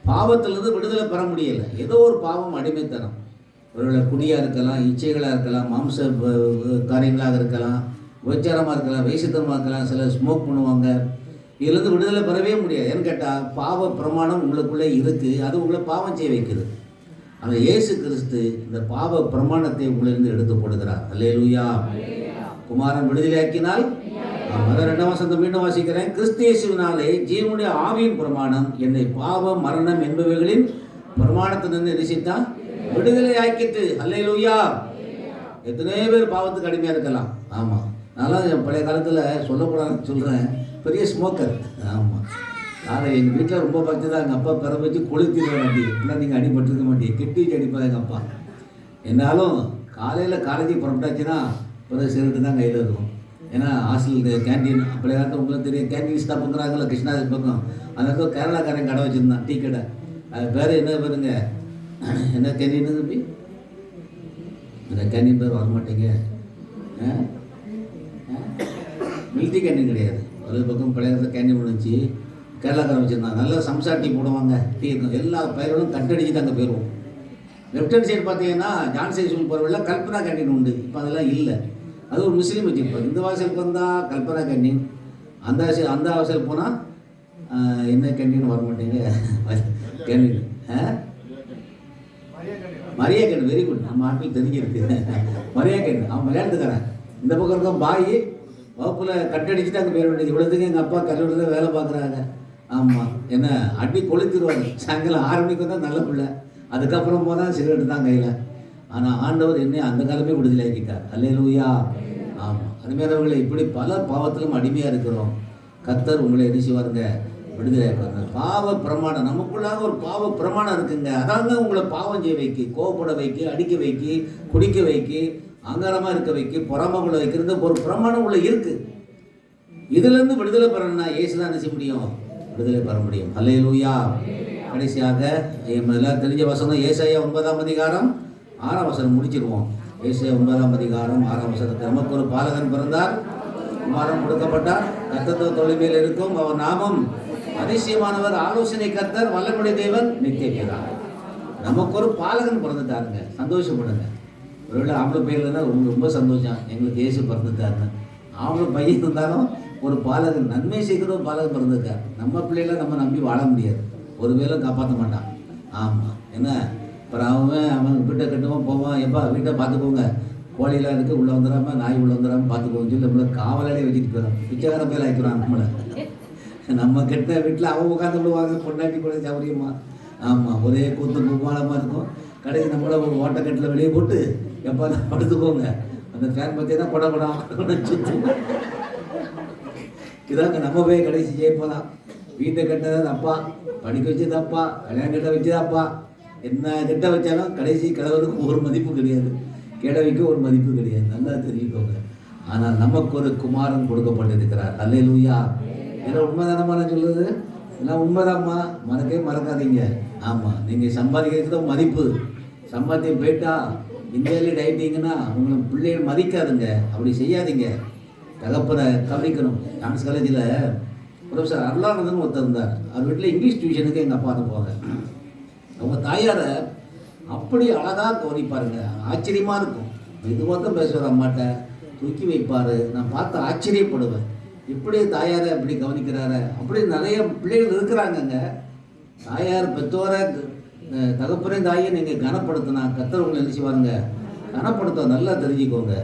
பாவத்திலிருந்து விடுதலை பெற முடியல. ஏதோ ஒரு பாவம், அடிமைத்தனம். ஒருவேளை குடியாக இருக்கலாம், இச்சைகளாக இருக்கலாம், மாம்ச காரியங்களாக இருக்கலாம், உபச்சாரமாக இருக்கலாம், வேசித்தனமாக இருக்கலாம். சிலர் ஸ்மோக் பண்ணுவாங்க. இதுலேருந்து விடுதலை பெறவே முடியாது. ஏன்னு கேட்டால் பாவ பிரமாணம் உங்களுக்குள்ளே இருக்குது. அது உங்களை பாவம் செய்ய வைக்குது. ஆனால் இயேசு கிறிஸ்து இந்த பாவ பிரமாணத்தை உங்களிலிருந்து எடுத்து போடுகிறார். அல்லேலூயா. குமாரன் விடுதலையாக்கினால், அதான் 2ஆம் வசனத்தை மீண்டும் வாசிக்கிறேன். கிறிஸ்து இயேசுவினாலே ஜீவனுடைய ஆவியின் பிரமாணம் என்னை பாவம் மரணம் என்பவைகளின் பிரமாணத்திலிருந்து நினைச்சிட்டான் விடுதலை ஆக்கிட்டு. அல்லேலூயா. எத்தனை பேர் பாவத்துக்கு அடிமையாக இருக்கலாம். ஆமாம், நான் பழைய காலத்தில் சொல்லக்கூடாதுன்னு சொல்கிறேன், பெரிய ஸ்மோக்கர். ஆமாம், ஆனால் எங்கள் வீட்டில் ரொம்ப பக்தி தான். எங்கள் அப்பா பிற வச்சு கொளுத்திடுவேன். அப்படி இப்படிலாம் நீங்கள் அடிபட்டுருக்க மாட்டீங்க, கெட்டி வச்சு அடிப்பாங்க எங்கள் அப்பா. என்னாலும் காலையில் காலேஜுக்கு புறப்பட்டாச்சுன்னா பிறகு சிகரெட்டு தான் கையில் இருக்கும். ஏன்னா ஹாஸ்டல் கேன்டீன் பழைய காலத்தில் உங்களுக்கு தெரியும், கேன்டீன் ஸ்டாப்புங்கிறாங்கள கிருஷ்ணாதி பக்கம். அந்த இடத்துல கேரளாக்காரன் கடை வச்சுருந்தான், டீ கடை. அது பேர் என்ன பேருங்க? என்ன கேன்டீன் தம்பி? இந்த கேன்டீன் பேர் வரமாட்டேங்க. மில்ட்ரி கேன்டீன் கிடையாது. ஒரு பக்கம் பழைய காலத்தில் கேன்டீன் வந்துச்சு, கேரளாக்காரன் வச்சுருந்தாங்க. நல்லா சம்சா டீ போடுவாங்க, டீ இருக்கும். எல்லா பயிர்களும் கட்டடிச்சு அங்கே போயிடுவோம். லெஃப்ட் ஹேண்ட் சைடு பார்த்தீங்கன்னா ஜான்சன் ஸ்கூல் போகிறவங்கள கல்பனா கேன்டீன் உண்டு. இப்போ அதெல்லாம் இல்லை. அது ஒரு முஸ்லீம் வச்சுருப்பார். இந்த வாசலுக்கு வந்தால் கல்பனா கேன்டீன், அந்த வாசலுக்கு போனால் என்ன கேன்டீன் வர மாட்டேங்க. Canteen Maria canteen. Very good, நம்ம ஆட்கள் தெரிஞ்சிருக்கு. மரியா கேன்டீன். அவன் விளையாட்டுக்காரன். இந்த பக்கம் இருக்க பாய் வகுப்பில் கட்டடிச்சுட்டு அங்கே போயிட வேண்டியது. இவ்வளோத்துக்கு எங்கள் அப்பா கல்லூரியில் வேலை பார்க்குறாங்க. ஆமாம், என்ன அடி கொளுத்திடுவாங்க. சாயங்காலம் 6 மணிக்கு வந்தால் நல்ல பிள்ளை. அதுக்கப்புறம் போனால் சிகரெட்டு தான் கையில். ஆனால் ஆண்டவர் என்னை அந்த காலமே விடுதலையாக்கிட்டார். அல்லேலூயா. ஆமாம், அதுமாதிரி இப்படி பல பாவத்திலும் அடிமையாக இருக்கிறோம். கர்த்தர் உங்களை என்ன செய்வாருங்க? விடுதலையாக்குவாங்க. பாவ பிரமாணம் நமக்குள்ளாக ஒரு பாவ பிரமாணம் இருக்குங்க. அதாங்க உங்களை பாவம் செய்ய வைக்கி, கோவப்பட வைக்கி, அடிக்க வைக்கி, குடிக்க வைக்கி, அங்காரமாக இருக்க வைக்கி, பொறாமக்குள்ள வைக்கிறது ஒரு பிரமாணம் உள்ள இருக்குது. இதுலேருந்து விடுதலை பெறணும்னா இயேசு தான் என்ன செய்ய முடியும்? விடுதலை பெற முடியும். அல்லேலூயா. கடைசியாக எல்லாம் தெரிஞ்ச வசனம் ஏசாயா 9ஆம் அதிகாரம் 6ஆம் வசனம் முடிச்சிருவோம். ஏசாயா 9ஆம் அதிகாரம் 6ஆம் வசனத்தில் நமக்கு ஒரு பாலகன் பிறந்தார், குமாரன் கொடுக்கப்பட்டார், கர்த்தர் தொலைமையில் இருக்கும், அவர் நாமம் அதிசயமானவர், ஆலோசனை கர்த்தர், வல்லமையுடைய தேவன், நித்திய பிதா. நமக்கு ஒரு பாலகன் பிறந்துட்டாருங்க. சந்தோஷப்படுங்க. ஒருவேளை ஆம்பளை பையன் இல்லைன்னா ரொம்ப சந்தோஷம், எங்களுக்கு இயேசு பிறந்துட்டாருன்னு. ஆம்பளை பையன் இருந்தாலும் ஒரு பாலகன், நன்மை செய்கிற ஒரு பாலகன் பிறந்திருக்கார். நம்ம பிள்ளைகளை நம்ம நம்பி வாழ முடியாது, ஒருவேளை காப்பாற்ற மாட்டான். ஆமாம், என்ன அப்புறம் அவன் வீட்டை கட்டுவான், போவான், எப்பா வீட்டை பார்த்துக்கோங்க, கோழியெல்லாம் இருக்குது, உள்ளே வந்துடாமல், நாய் உள்ளே வந்துடாமல் பார்த்துக்கோங்க சொல்லி நம்மளை காவலாலே வச்சுட்டு போயிடும். பிச்சைக்கார பேர் ஆக்கிடுவான் நம்மளை. நம்ம கெட்ட வீட்டில் அவன் உட்காந்து விடுவாங்க, பொண்டாட்டி கூட சௌரியமாக. ஆமாம், ஒரே கூத்து கும்மாளமாக இருக்கும். கடைசி நம்மளை ஒரு ஓட்டக்கட்டில் வெளியே போட்டு எப்போ தான் படுத்துக்கோங்க. அந்த ஃபேன் பார்த்தீங்கன்னா கொடை சுற்றி. இதாங்க நம்ம போய் கடைசி ஜெயிப்போம். வீட்டை கட்டினது அப்பா, படிக்க வச்சது அப்பா, கல்யாணம் கட்ட வச்சது அப்பா. என்ன கட்ட வச்சாலும் கடைசி கடவுளுக்கு ஒரு மதிப்பு கிடையாது, கிழவிக்கு ஒரு மதிப்பு கிடையாது. நல்லா தெரிஞ்சுக்கோங்க. ஆனால் நமக்கு ஒரு குமாரன் கொடுக்கப்பட்டிருக்கிறார். அல்லேலூயா. ஏன்னா உண்மைதானம்மா நான் சொல்லுது? எல்லாம் உண்மைதாம்மா, மறக்காதீங்க. ஆமாம், நீங்கள் சம்பாதிக்கிறது மதிப்பு. சம்பாத்தியம் போயிட்டா இந்தியாவிலே டைட்டிங்கன்னா உங்களை பிள்ளைகள் மதிக்காதுங்க. அப்படி செய்யாதீங்க. தகப்பனை கவனிக்கணும். டான்ஸ் காலேஜில் ப்ரொஃபஸர் அருளானந்தன் ஒருத்தர் இருந்தார். அவர் வீட்டில் இங்கிலீஷ் டியூஷனுக்கு எங்கள் அப்பா அனுப்புவாங்க. அவங்க தாயாரை அப்படி அழகாக கவனிப்பாருங்க, ஆச்சரியமாக இருக்கும். மெதுவாக தான் பேசுவார், அம்மாட்ட தூக்கி வைப்பார். நான் பார்த்து ஆச்சரியப்படுவேன், இப்படி தாயாரை அப்படி கவனிக்கிறாரு. அப்படி நிறைய பிள்ளைகள் இருக்கிறாங்கங்க. தாயார் பெற்றோரை, தகப்பனையும் தாயை நீங்கள் கனப்படுத்தினா கர்த்தர் உங்களை என்ன செய்வாருங்க? கனப்படுத்த. நல்லா தெரிஞ்சுக்கோங்க.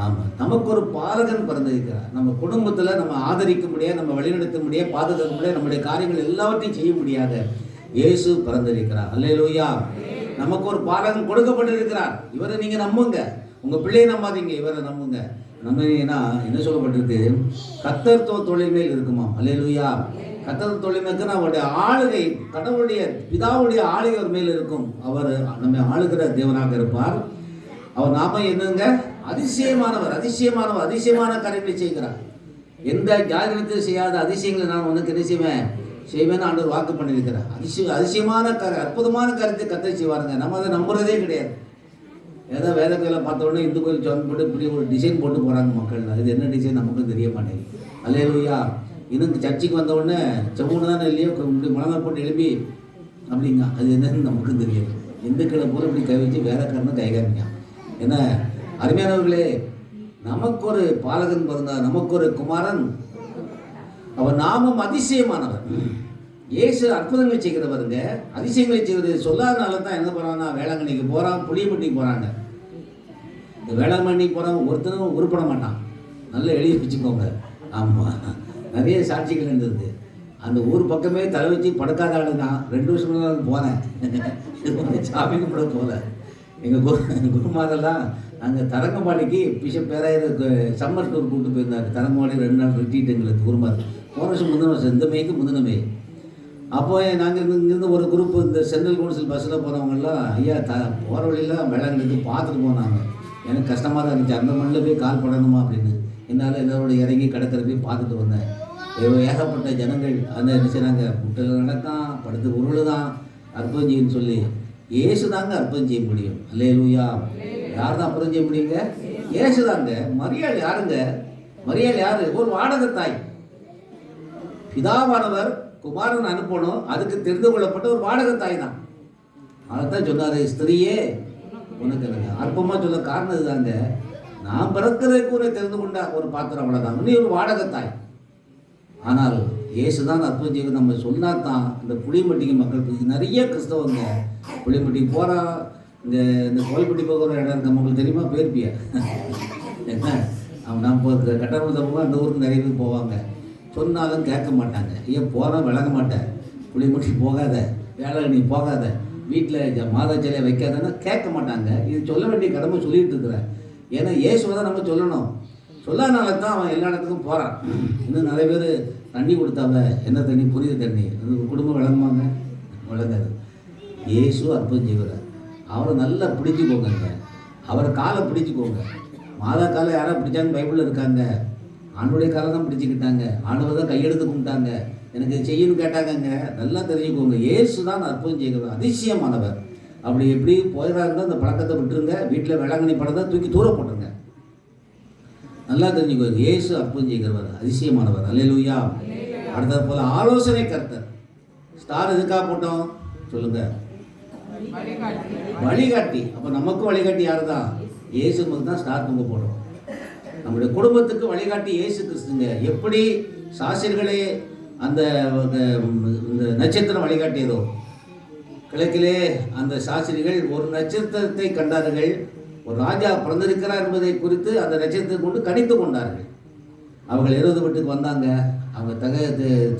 ஆமாம், நமக்கு ஒரு பாலகன் பிறந்திருக்கிறார். நம்ம குடும்பத்தில் நம்ம ஆதரிக்க முடியாது, நம்ம வழிநடத்த முடியாது, பாதுகாக்க முடியாது, நம்முடைய காரியங்கள் எல்லாவற்றையும் செய்ய முடியாத இயேசு பிறந்திருக்கிறார். அல்லேலூயா. நமக்கு ஒரு பாலகன் கொடுக்கப்பட்டிருக்கிறார். இவரை நீங்கள் நம்புங்க. உங்கள் பிள்ளையை நம்பாதீங்க, இவரை நம்புங்க. நம்பினா என்ன சொல்லப்பட்டிருக்கு? கர்த்தர் தொழில் மேல் இருக்குமா? அல்லேலூயா. கர்த்தர் தொழில் மேற்கு அவருடைய ஆளுகை, கடவுளுடைய பிதாவுடைய ஆளுகை அவர் மேல் இருக்கும். அவர் நம்ம ஆளுகிற தேவனாக இருப்பார். அவர் நாம என்னங்க? அதிசயமானவர், அதிசயமானவர், அதிசயமான காரியங்களை செய்கிறார். எந்த ஜாதியத்தில் செய்யாத அதிசயங்களை நான் உனக்கு என்ன செய்வேன் ஆண்டவர் வாக்கு பண்ணியிருக்கிறார். அதிசயமான அற்புதமான காரியத்தை கர்த்தர் செய்வாருங்க. நம்ம அதை நம்புறதே கிடையாது. ஏதோ வேத கோயிலை பார்த்த உடனே இந்து கோயில் ஜாயின் போட்டு இப்படி ஒரு டிசைன் போட்டு போகிறாங்க மக்கள். இது என்ன டிசைன் நமக்கும் தெரிய மாட்டேங்குது. அல்லேலூயா. இன்னும் சர்ச்சுக்கு வந்த உடனே செவ்வொன்று தானே இல்லையோ இப்படி முழங்கால் போட்டு எழுப்பி அப்படிங்க, அது என்னன்னு நமக்கும் தெரியாது. இந்துக்களை போல இப்படி கை வச்சு வேற காரணம் கை காமிங்க. ஏன்னா அருமையானவர்களே, நமக்கு ஒரு பாலகன் பிறந்தார், நமக்கு ஒரு குமாரன், அவர் நாமும் அதிசயமானவர். இயேசு அற்புதங்களை செய்கிறவருங்க, அதிசயங்களை செய்வது சொல்லாதனால தான் என்ன பண்ணுறாங்கன்னா வேளாங்கண்ணிக்கு போகிறான், புளியப்பட்டிக்கு போகிறாங்க. இந்த வேளாங்கண்ணிக்கு போகிறவங்க ஒருத்தரும் உருப்பட மாட்டான். நல்லா எழுதி வச்சுக்கோங்க. ஆமாம், நிறைய சாட்சிகள் இருந்தது. அந்த ஊர் பக்கமே தலை வச்சு படுக்காத ஆளு தான். 2 வருஷம் போனேன், சாமி கும்பிட போகல. எங்கள் குருமாரெல்லாம் நாங்கள் தரங்கம்பாடிக்கு பிஷப் பேராயர் சம்மர் டூர் கூப்பிட்டு போயிருந்தார். தரங்கம்பாடி 2 நாள் ரிட்ரீட் எங்களுக்கு குருமார். போன வருஷம் முந்தின வருஷம், இந்த மேய்க்கு முந்தின மே. அப்போ நாங்கள் இங்கேருந்து ஒரு குரூப் இந்த சென்ட்ரல் கவுன்சில் பஸ்ஸில் போகிறவங்கெல்லாம் ஐயா போகிற வழியில் வேளாங்கண்ணிக்கு பார்த்துட்டு போனாங்க. எனக்கு கஷ்டமாக தான் இருந்துச்சு, அந்த மண்ணில் போய் கால் படணுமா அப்படின்னு. என்னால் எல்லாரோட இறங்கி கடற்கரை போய் பார்த்துட்டு வந்தேன். ஏகப்பட்ட ஜனங்கள் அந்த என்ன செய்கிறாங்க, முட்டையில் நடக்கான், படுத்து உருளுதான், அற்புதம் செய்யுன்னு சொல்லி. இயேசு தாங்க அற்புதம் செய்ய முடியும். அல்லேலூயா. யார் தான் அற்புதம் செய்ய முடியுங்க? இயேசு தாங்க. மரியாள் யாருங்க? மரியாள் யாரு? ஒரு வாடகத்தாய். பிதாவானவர் குமாரன் அனுப்பணும், அதுக்கு தெரிந்து கொள்ளப்பட்ட ஒரு வாடகத்தாய் தான். அதைத்தான் சொன்னார், ஸ்திரியே உனக்கு எனக்கு அற்பமாக சொல்ல காரணம் இதுதாங்க. நான் பிறக்கிறதுக்கு ஒரு தெரிந்து கொண்ட ஒரு பாத்திரம், அவ்வளோதான். நீ ஒரு வாடகத்தாய். ஆனால் இயேசு தான் அற்புதம் செய்வது நம்ம சொன்னா தான் இந்த புளியம்பட்டிக்கு மக்கள் நிறைய கிறிஸ்தவங்க புளியம்பட்டிக்கு போகிறா. இந்த கோயில்பட்டி போகிற இடம் இருக்க உங்களுக்கு தெரியுமா? போயிருப்பியா? என்ன அவன் நான் கட்டணத்தை போக அந்த ஊருக்கு நிறைய பேர் போவாங்க. சொன்னாலும் கேட்க மாட்டாங்க. ஏன் போகிறோம் விளங்க மாட்டேன், புளியம்பட்டி போகாத, வேளாங்கண்ணி போகாத, வீட்டில் மாதா சிலையை வைக்காதன்னா கேட்க மாட்டாங்க. இது சொல்ல வேண்டிய கடமை சொல்லிட்டு இருக்கிறேன். ஏன்னா இயேசுவை தான் நம்ம சொல்லணும். சொல்லாதனால தான் அவன் எல்லா இடத்துக்கும் போகிறான். இன்னும் நிறைய பேர் தண்ணி கொடுத்தாங்க, என்ன தண்ணி? புரியுது தண்ணி. குடும்பம் விளங்குவாங்க, விளங்காது. இயேசு அற்புதம் செய்கிறார். அவரை நல்லா பிடிச்சிக்கோங்க, அவரை காலை பிடிச்சிக்கோங்க. மாதா காலை யாரா பிடிச்சாங்க? பைபிளில் இருக்காங்க. ஆண்டுடைய காலை தான் பிடிச்சிக்கிட்டாங்க. ஆண்டவர் தான் கையெடுத்து கும்பிட்டாங்க. எனக்கு செய்யணும்னு கேட்டாங்கங்க. நல்லா தெரிஞ்சுக்கோங்க, இயேசு தான் அற்புதம் செய்கிறவர், அதிசயமானவர். அப்படி எப்படி போயிடாருந்தா அந்த பழக்கத்தை விட்டுருங்க. வீட்டில் வேளாங்கண்ணி படத்தை தூக்கி தூர போட்டுருங்க. நல்லா தெரிஞ்சுக்கோங்க, இயேசு அற்புதம் செய்கிறவர், அதிசயமானவர். அல்லேலூயா. அடுத்தது போல ஆலோசனை கர்த்தர். ஸ்டார் எதுக்காக போட்டோம் சொல்லுங்க? வழிகாட்டி. அப்போ நமக்கும் வழிகாட்டி யாரு தான்? இயேசு தான் ஸ்டார் தொங்க போடுறோம். நம்முடைய குடும்பத்துக்கு வழிகாட்டி இயேசு கிறிஸ்துங்க. எப்படி சாஸ்திரிகளே அந்த நட்சத்திரம் வழிகாட்டியதோ, கிழக்கிலே அந்த சாஸ்திரிகள் ஒரு நட்சத்திரத்தை கண்டார்கள். ஒரு ராஜா பிறந்திருக்கிறார் என்பதை குறித்து அந்த நட்சத்திரத்தை கொண்டு கணித்து கொண்டார்கள். அவர்கள் 20 வீட்டுக்கு வந்தாங்க. அவங்க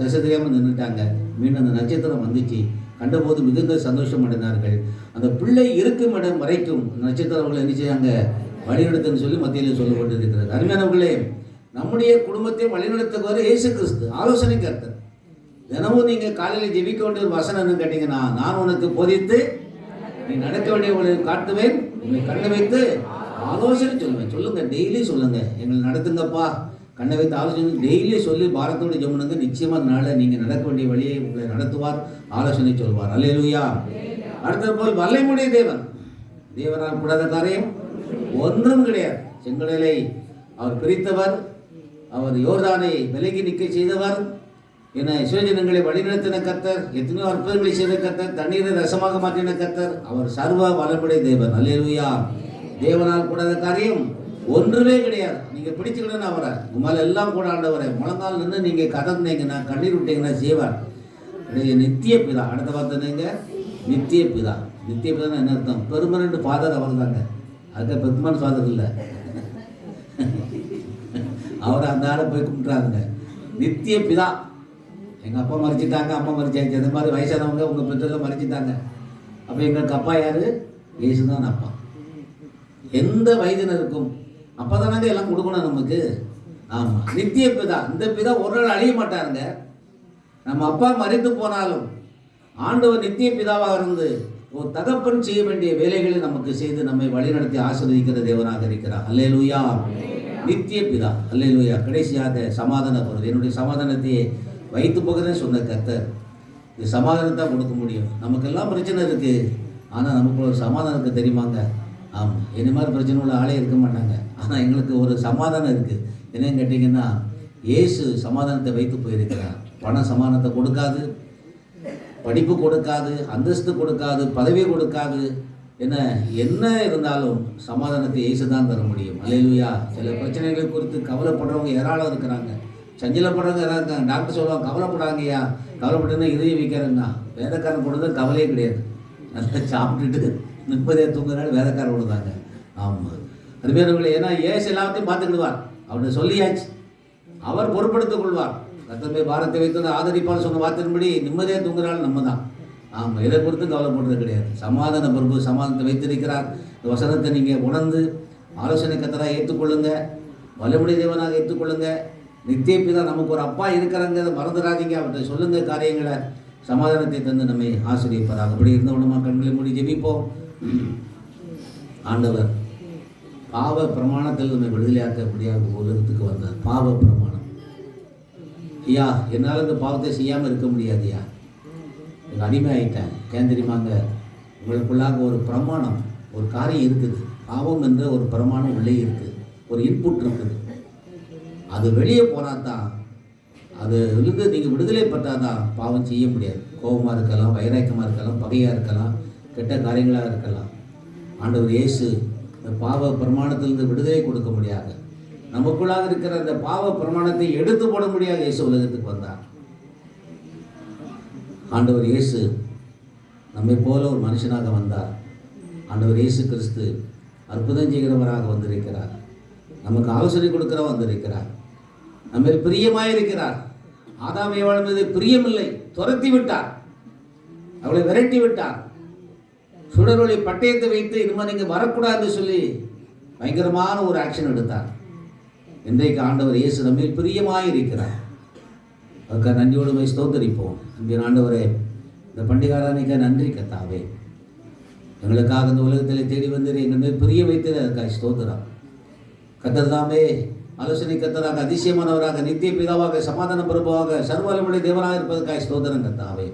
தசை தெரியாமல் நின்றுட்டாங்க. மீண்டும் அந்த நட்சத்திரம் வந்துச்சு. கண்டபோது மிகுந்த சந்தோஷம் அடைந்தார்கள். அந்த பிள்ளை இருக்கும் இடம் வரைக்கும் நட்சத்திரம் அவங்களை என்ன செய்யாங்க? வழிநடத்துன்னு சொல்லி மத்தியிலே சொல்லப்பட்டிருக்கிறது. அருமையானவர்களே, நம்முடைய குடும்பத்தை வழிநடத்துவார் இயேசு கிறிஸ்து, ஆலோசனை கர்த்தர். தினமும் நீங்கள் காலையில் ஜெபிக்க வேண்டிய ஒரு வசனம்னு கேட்டீங்கன்னா, நான் உனக்கு போதித்து நீ நடக்க வேண்டிய காட்டுவேன், உங்களை கண்ணை வைத்து ஆலோசனை சொல்லுவேன். சொல்லுங்க, டெய்லி சொல்லுங்க, எங்களை நடத்துங்கப்பா, கண்ணை வைத்து ஆலோசனை டெய்லி சொல்லி பாரத்தோடு ஜெபனுங்க. நிச்சயமாக அதனால நீங்கள் நடக்க வேண்டிய வழியை உங்களை நடத்துவார், ஆலோசனை சொல்வார். அல்லேலூயா. அடுத்தது போல் வல்லமையுடைய தேவன். தேவனால் கூடாத காரியம் ஒன்றும் கிடையாது. செங்கடலை அவர் பிரித்தவர், அவர் யோர்தானை விலகி நிற்க செய்தவர், என இஸ்ரவேலர்களை வழிநடத்தின கர்த்தர், எத்தனையோ அற்புதங்களை செய்த கர்த்தர், தண்ணீரை ரசமாக மாற்றின கர்த்தர், அவர் சர்வ வல்லமையுடைய தேவன். அல்லேலூயா. தேவனால் கூடாத காரியம் ஒன்றுமே கிடையாது. நீங்கள் பிடிச்சுக்கிட்டேன்னு அவரை உங்களால் எல்லாம் கூட ஆண்டவரை முழங்கால் நின்று நீங்கள் கதர்ந்தீங்கன்னா, கண்ணீர் விட்டீங்கன்னா செய்வார். நித்திய பிதா. அடுத்த பார்த்தீங்க, நித்திய பிதா. நித்திய பிதான்னு என்ன அர்த்தம்? பெர்மனண்ட் ஃபாதர் அவர் தாங்க. அதுக்கு பெர்மனண்ட் ஃபாதர் இல்லை. அவரை அந்த ஆளை போய் கும்பிட்றாங்க. நித்திய பிதா. எங்கள் அப்பா மறைச்சிட்டாங்க, அம்மா மறைச்சாச்சு. அந்த மாதிரி வயசானவங்க உங்கள் பெற்றோர்கள் மறைச்சிட்டாங்க. அப்போ எங்களுக்கு அப்பா யார்? இயேசு தான் அப்பா. எந்த வயதினருக்கும் அப்பா தானாங்க எல்லாம் கொடுக்கணும் நமக்கு. ஆமாம், நித்திய பிதா. இந்த பிதா ஒரு நாள் அழிய மாட்டாருங்க. நம்ம அப்பா மறைத்து போனாலும் ஆண்டவர் நித்திய பிதாவாக இருந்து ஒரு தகப்பன் செய்ய வேண்டிய வேலைகளை நமக்கு செய்து நம்மை வழிநடத்தி ஆசீர்வதிக்கிற தேவனாக இருக்கிறார். அல்லேலூயா. நித்திய பிதா. அல்லேலூயா. கடைசியாக சமாதான பொருள். என்னுடைய சமாதானத்தையே வைத்து போகிறேன்னு சொன்ன கர்த்தர் இது சமாதானத்தை கொடுக்க முடியும். நமக்கெல்லாம் பிரச்சனை இருக்குது, ஆனால் நமக்கு ஒரு சமாதானத்தை தெரியுமாங்க? ஆமாம், என்ன மாதிரி பிரச்சனை உள்ள ஆளே இருக்க மாட்டாங்க. ஆனால் எங்களுக்கு ஒரு சமாதானம் இருக்குது. என்னன்னு கேட்டிங்கன்னா, இயேசு சமாதானத்தை வைத்து போயிருக்கிறார். பணம் சமாதானத்தை கொடுக்காது, படிப்பு கொடுக்காது, அந்தஸ்து கொடுக்காது, பதவி கொடுக்காது. என்ன இருந்தாலும் சமாதானத்தை இயேசு தான் தர முடியும். அல்லேலூயா. சில பிரச்சனைகளை குறித்து கவலைப்படுறவங்க ஏராளம் இருக்கிறாங்க, சஞ்சலப்படுறவங்க யாராவது இருக்காங்க. டாக்டர் சொல்லுவாங்க, கவலைப்படாங்கய்யா, கவலைப்பட்டுன்னா இதயம் வைக்கிறேன்னா. வேதக்காரன் கொடுத்தது கவலையே கிடையாது. நல்லா சாப்பிட்டுட்டு நிம்மதியாக தூங்குறாரு வேதக்காரன் கொடுத்தாங்க. ஆமாம், அது பேர் ஏன்னா ஏசு எல்லாத்தையும் பார்த்துக்கிடுவார். அவர்கிட்ட சொல்லியாச்சு, அவர் பொறுப்படுத்திக் கொள்வார். கர்த்தருடைய பாரத்தை வைத்து ஆதரிப்பால் சொன்ன வார்த்தையின்படி நிம்மதியாக தூங்குறாள் நம்ம தான். ஆமாம், இதை குறித்து கவலைப்படுறது கிடையாது. சமாதான பிரபு சமாதானத்தை வைத்திருக்கிறார். இந்த வசனத்தை நீங்கள் உணர்ந்து ஆலோசனை கர்த்தராக ஏற்றுக்கொள்ளுங்க, வல்லமுடைய தேவனாக ஏற்றுக்கொள்ளுங்க. நித்திய பிதா நமக்கு ஒரு அப்பா இருக்கிறாங்க, மறந்துடாதீங்க. அவர்கிட்ட சொல்லுங்க காரியங்களை. சமாதானத்தை தந்து நம்மை ஆசிரியப்பாராக. அப்படி இருந்தவனுமா கண்களை மூடி ஜெபிப்போம். ஆண்டவர் பாவ பிரமாணத்தில் நம்மை விடுதலையாக்க முடியாத உலகத்துக்கு வந்தார். பாவ பிரமாணம். ஐயா, என்னால் இந்த பாவத்தை செய்யாமல் இருக்க முடியாதுயா, எனக்கு அடிமை ஆகிட்டேன். ஏன் தெரியுமாங்க, உங்களுக்குள்ளாக ஒரு பிரமாணம், ஒரு காரியம் இருக்குது. பாவம் என்ற ஒரு பிரமாணம் உள்ளே இருக்குது, ஒரு இன்புட் இருக்குது. அது வெளியே போனால் தான், அது இருந்து நீங்கள் விடுதலை பெற்றால் தான் பாவம் செய்ய முடியாது. கோபமாக இருக்கலாம், வைராக்கியமாக இருக்கலாம், பகையாக இருக்கலாம், கெட்ட காரியங்களாக இருக்கலாம். ஆண்டவர் இயேசு இந்த பாவ பிரமாணத்திலிருந்து விடுதலை கொடுக்க முடியாது. நமக்குள்ளாக இருக்கிற அந்த பாவ பிரமாணத்தை எடுத்து போட முடியாது. இயேசு உலகத்துக்கு வந்தார். ஆண்டவர் இயேசு நம்மை போல ஒரு மனுஷனாக வந்தார். ஆண்டவர் இயேசு கிறிஸ்து அற்புதம் செய்கிறவராக வந்திருக்கிறார். நமக்கு ஆலோசனை கொடுக்கிற வந்திருக்கிறார். நம்ம பிரியமாயிருக்கிறார். ஆதாம் ஏவாள் மீது பிரியமில்லை, துரத்தி விட்டார், அவளை விரட்டி விட்டார். சுடரொளி பட்டயத்தை வைத்து இனிமேல் நீங்கள் வரக்கூடாது சொல்லி பயங்கரமான ஒரு ஆக்ஷன் எடுத்தார். இன்றைக்கு ஆண்டவர் இயேசு நம்மில் பிரியமாயிருக்கிறார். அதுக்காக நன்றியோடு போய் ஸ்தோத்தரிப்போம். அன்பின் ஆண்டவரே, இந்த பண்டிகாரானிக்க நன்றி கர்த்தாவே. எங்களுக்காக இந்த உலகத்தில் தேடி வந்தீர், எங்கள் மேல் பிரிய வைத்தது, அதுக்காக ஸ்தோத்திரம். கர்த்தர் தாமே ஆலோசனை கர்த்தராக, அதிசயமானவராக, நித்திய பிதாவாக, சமாதான பிரபுவாக, சர்வவல்லமையுள்ள தேவனாக இருப்பதற்காக ஸ்தோத்திரம் கர்த்தாவே.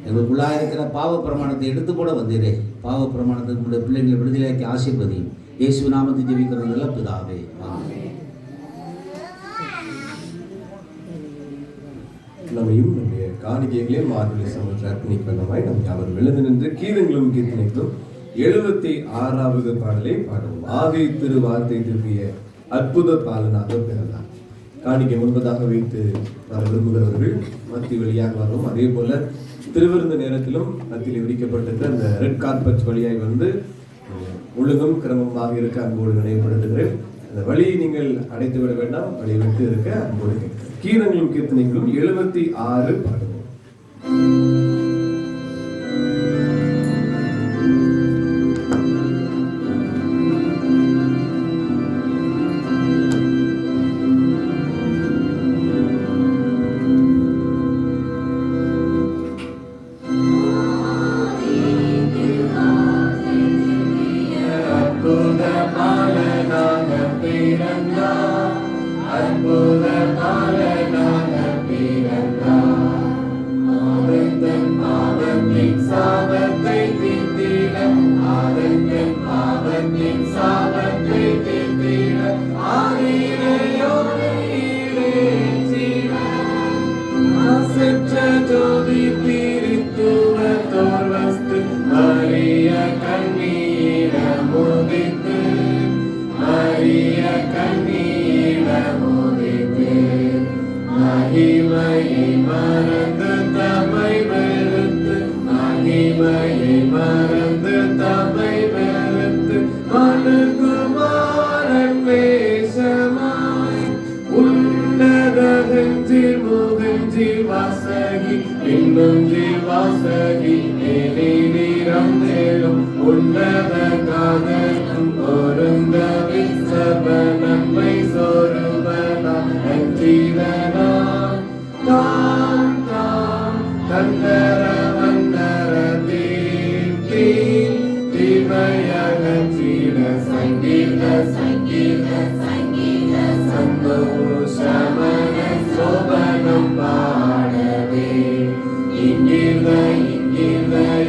எங்களுக்குள்ளாக இருக்கிற பாவ பிரமாணத்தை எடுத்து போட வந்தீரே. பாவ பிரமாணத்தை நம்முடைய பிள்ளைகளை விடுதலையாக்கி ஆசீர்வதியும். இயேசு நாமத்தை ஜெபிக்கிற நல்ல பிதாவே, ஆமென். நம்மையும் நம்முடைய காணிக்கைகளையும் மார்கழி சமூகத்தில் அர்ப்பணிப்பதமாய் நம் யாவரும் எழுந்து நின்று கீதங்களும் கீர்த்தனைகளும் 76வது பாடலை பாடுவோம். ஆவி திரு வார்த்தை திருப்பிய அற்புத பாலனாக பிறந்தார். காணிக்கை முன்பதாக வைத்து வர விரும்புகிறவர்கள் மத்தி வழியாக வரும். அதே போல திருவிருந்த நேரத்திலும் மத்தியில் விரிக்கப்பட்டிருக்கிற அந்த ரெட் கார்பெட் வழியாய் வந்து ஒழுங்கும் கிரமமாக இருக்க அன்போடு நினைவுபடுத்துகிறேன். அந்த வழியை நீங்கள் அடைத்து விட வேண்டாம், வழியை விட்டு இருக்க அன்போடு கேட்கிறேன். கீதங்களும் கீர்த்தனைகளும் 76 பாடுவோம்.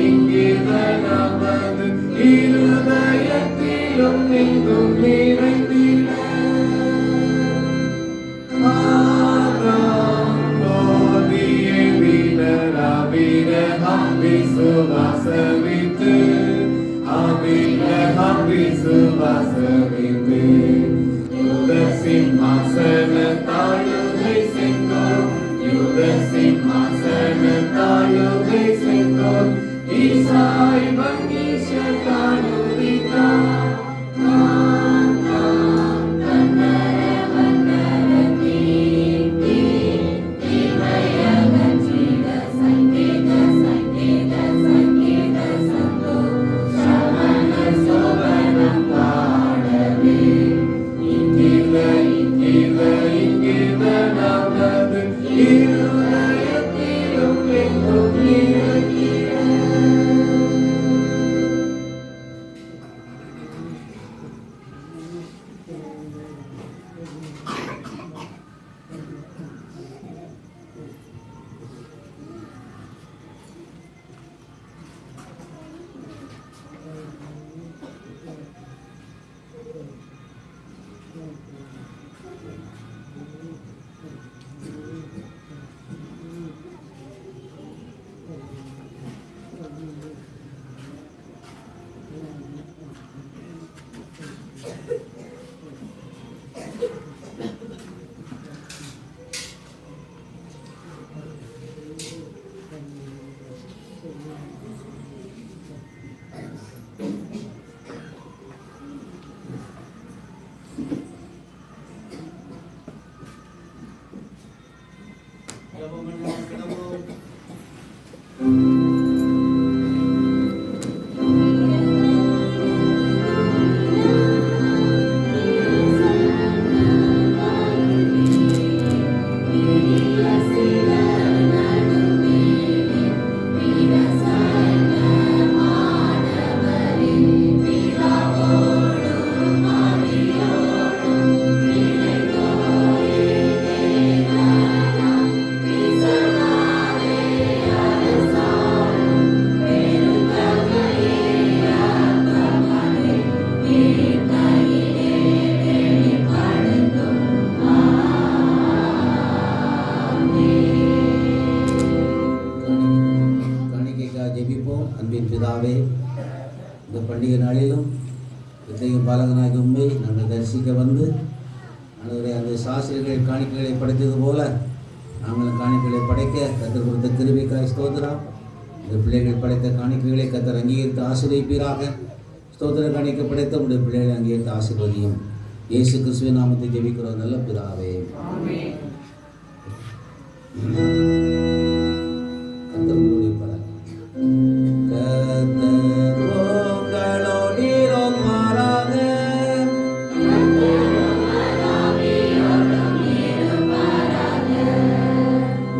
இங்கிருந்த நமது இருதயமே ஜெபம் பண்ணுவோம், கிளம்புவோம். காணிக்கைக்காக ஜெபிப்போம். அன்பின் பிதாவே, இந்த பண்டிகை நாளிலும் இத்தகைய பாலகனாகி உண்மை நாங்கள் தரிசிக்க வந்து ஆண்டவரே, அந்த சாஸ்திரிகள் காணிக்கைகளை படைத்தது போல நாங்களும் காணிக்கைகளை படைக்க கத்தர் கொடுத்த கிருபைக்காய் ஸ்தோத்திரம். இந்த பிள்ளைகள் படைத்த காணிக்கைகளை கத்தர் அங்கீகரித்து ஆசீர்வதிப்பீராக. ஸ்தோத்திர காணிக்கை படைத்த உடைய பிள்ளைகளை அங்கீகரித்து ஆசீர்வதியும். இயேசு கிறிஸ்துவின் நாமத்தை ஜெபிக்கிறோம் நல்ல பிதாவே. கத்தர் உங்களுடைய பலன். கத்தர் உங்களோடு இருப்பாராக.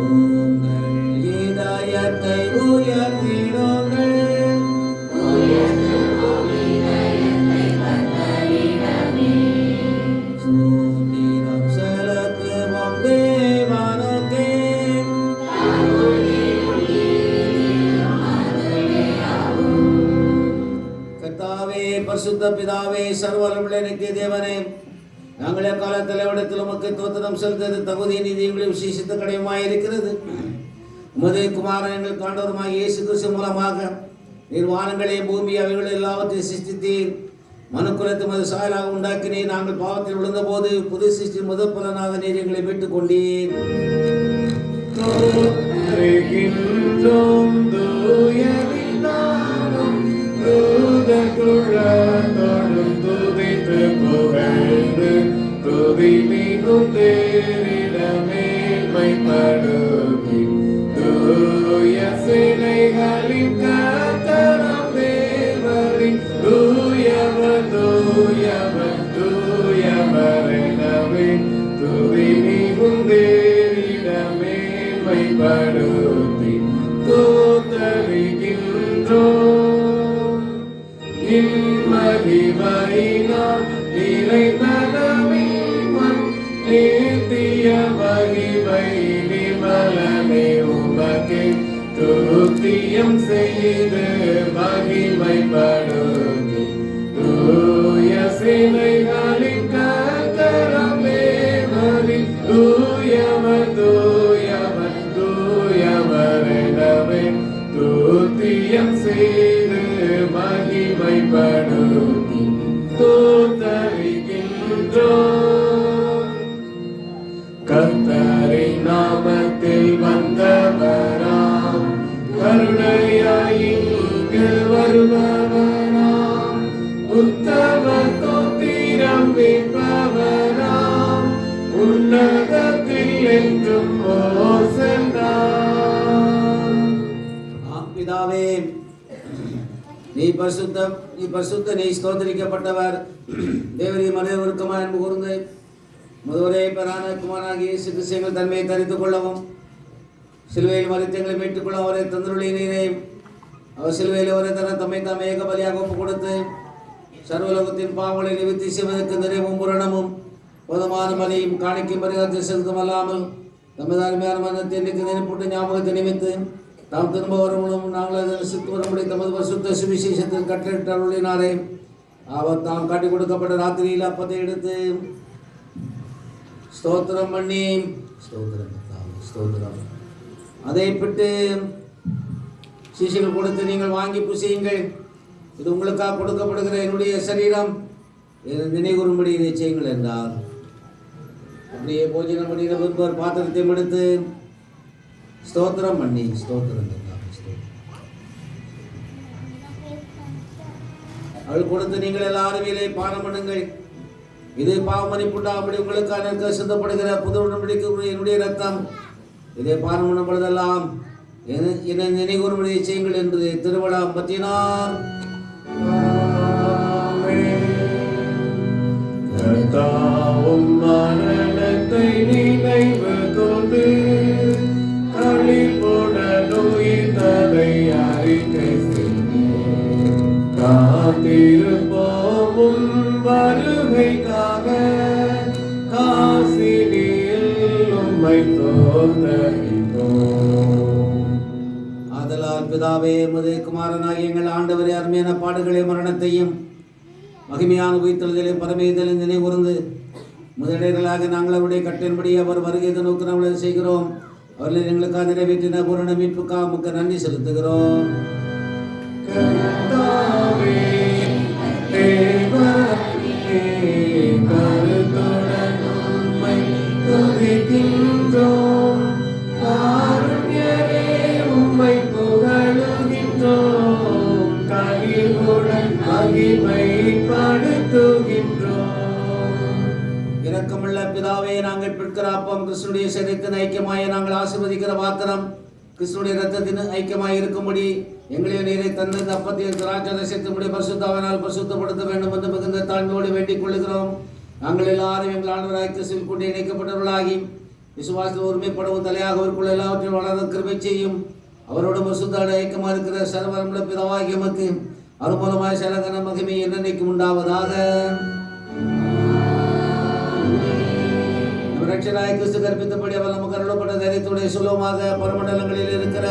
உங்கள் இதயத்தை உயர்த்திடுங்கள். ஸ்தோத்திரம் செலுத்துவோம் தேவனுக்கே. கர்த்தாவே, பரிசுத்த பிதாவே, சர்வவல்லமை நித்திய தேவனே, நாங்களே காலத்தில் இடத்தில் உமக்கு தோத்திரம் செலுத்தது தகுதி நீதி எங்களுக்கு விசேஷித்த கடையமாயிருக்கிறது. உமது குமாரன் எங்கள் காண்டவருமாய் இயேசு கிறிஸ்து மூலமாக நீர் வானங்களே பூமி அவைகளை எல்லாவற்றையும் சிருஷ்டித்தீர். மனுக்குலத்தை மது சாயலாக உண்டாக்கினீர். நாங்கள் பாவத்தில் விழுந்தபோது புது சிருஷ்டி முதல் பலனாக நீர் எங்களை மீட்டுக் கொண்டீர். தோன்றுகின்றோம் தூயரின் நாமம் தூதகுழலோடும் துதித்து புகழ்ந்து துதி மிகும் தேரிட மேன்மைப்படுத்தி தூய சிலைகளின் கர்த்தராம் தேவரின் தூயவர் தூயவர் தூயவர் எனவே துதி மிகும் தேரிட மேன்மைப்படுத்தி தோத்தரிக்கின்றோம். இம்மகிமையினால் நிறைந்தனவின் நித்திய மகிமை நிமலனே உமக்கே துத்தியம் செய்து மகிமைப்படுத்தி தூய சிலைகளின் கர்த்தராம் தேவரின் தூயவர் தூயவர் தூயவர் எனவே துத்தியம் செய்து மகிமைப்படுத்தி தோத்தரிக்கின்றோம். கர்த்தரின் நாமத்தில் வந்தவராம் கருணையாய் இங்கு வருபவராம் உத்தம தோத்திரம் மீட்பவராம் உன்னதத்தில் என்றும் ஓசன்னா. பிதாவே, நீ பரிசுத்த நீ ஸ்தோத்திரிக்கப்பட்டவர். தேவரீ மனிதவருக்கமா அன்பு கூர்ந்து முதவரே பெறான குமாரனாகிய இயேசு கிறிஸ்து எங்கள் தன்மையை தரித்துக் கொள்ளவும் சிலுவையில் மறித்து எங்களை மீட்டுக் கொள்ள அவரை தந்துள்ளீரே. அவர் சிலுவையில் அவரை தம்மை தாம் ஏக பலியாக ஒப்புக் கொடுத்து சர்வலோகத்தின் பாவங்களை நிவர்த்தி செய்வதற்கு நிறைவும் பூரணமும் போதுமான பலியும் காணிக்கும் பரிகாரத்தை செலுத்தும் அல்லாமல் தமது அருமையான மரணத்தை இன்றைக்கு நினைப்பூட்டு ஞாபகத்தை நிமித்து தாம் திரும்ப வருவனும் நாங்கள் அதன் சித்து வரும்படி தமது பரிசுத்த சுவிசேஷத்தில் கட்டளிட்டு அருளினாரே. அவர் தாம் காட்டிக் கொடுக்கப்பட்ட ராத்திரியில் அப்பத்தை எடுத்து ஸ்தோத்திரம் பண்ணி ஸ்தோத்திரம் அதை பிட்டு சிஷிகள் கொடுத்து நீங்கள் வாங்கி புசியுங்கள், இது உங்களுக்காக கொடுக்கப்படுகிற என்னுடைய சரீரம், நினைவுறும்படி இதை செய்யுங்கள் என்றார். அப்படியே போஜனம் பண்ணின பின்பு பாத்திரத்தை எடுத்து ஸ்தோத்திரம் பண்ணி ஸ்தோத்திரம் அவள் கொடுத்து நீங்கள் எல்லாரும் இதை பானம் பண்ணுங்கள், இது பாவமன்னிப்புண்டாகும்படி உங்களுக்கான சிந்தப்படுகிற புது உடன்படிக்கை என்னுடைய ரத்தம், இதை பாரம் பண்ணும் பொழுதெல்லாம் என்னை நினைவுறும்படி செய்யுங்கள் என்று திருவிழா பற்றினார். கர்த்தாவும் மரணத்தை நினைவு கொண்டு களிப்புடன் உயிர்த்ததை அறிக்கை காத்திருப்போம் உன் வருகைக்காக காசினியில் உம்மை தோத்தரிப்போம். ஆதலால் பிதாவே, உமது குமாரனாகிய எங்கள் ஆண்டவரே, அருமையான பாடுகளை மரணத்தையும் மகிமையான உயிர்த்தெழுதலை பரமேதலை நினைவுறுந்து முதலிடர்களாக நாங்கள் அவருடைய கட்டின்படி அவர் வருகையை நோக்கி நாங்கள் செய்கிறோம். அவர்களை எங்களுக்காக நிறைவேற்றின பூரண மீட்புக்காக நமக்கு நன்றி செலுத்துகிறோம். கர்த்தாவே, தேவனே, கருத்துடன் உம்மை துதிக்கின்றோம். காருண்யரே, உம்மை புகழுகின்றோம். கனிவுடன் மகிமைப்படுத்துகின்றோம். இரக்கமுள்ள பிதாவே, நாங்கள் பிற்கிற அப்பம் கிறிஸ்துடைய சரீரத்தின் ஐக்கியமாய் நாங்கள் ஆசீர்வதிக்கிற பாத்திரம் கிறிஸ்துடைய இரத்தத்தின் ஐக்கியமாய் இருக்கும்படி எங்களை நீரை தந்து அப்பத்தை திராட்சரசத்தினுடைய பரிசுத்தாவினால் பரிசுத்தப்படுத்த வேண்டும் என்று மிகுந்த தாழ்மையோடு வேண்டிக் கொள்கிறோம். நாங்கள் எல்லாரும் எங்கள் ஆண்டவராய் கிறிஸ்துவில் கொண்டு இணைக்கப்பட்டவர்களாகி விசுவாசத்தில் ஒருமைப்படவும் தலையாக அவருக்குள்ள எல்லாவற்றையும் வளர கிருபை செய்யும். அவரோட பரிசுத்தாட ஐக்கியமாக இருக்கிற சர்வரமுள்ள பிதாவாகிய எமக்கு அருமூலமாய் சலகன மகிமை என்னைக்கு உண்டாவதாக. ரட்சகராய கிறிஸ்து கற்பித்தபடி அவர் நமக்கு அருளப்பட்ட தைரியத்துடைய சுலபமாக பரமண்டலங்களில் இருக்கிற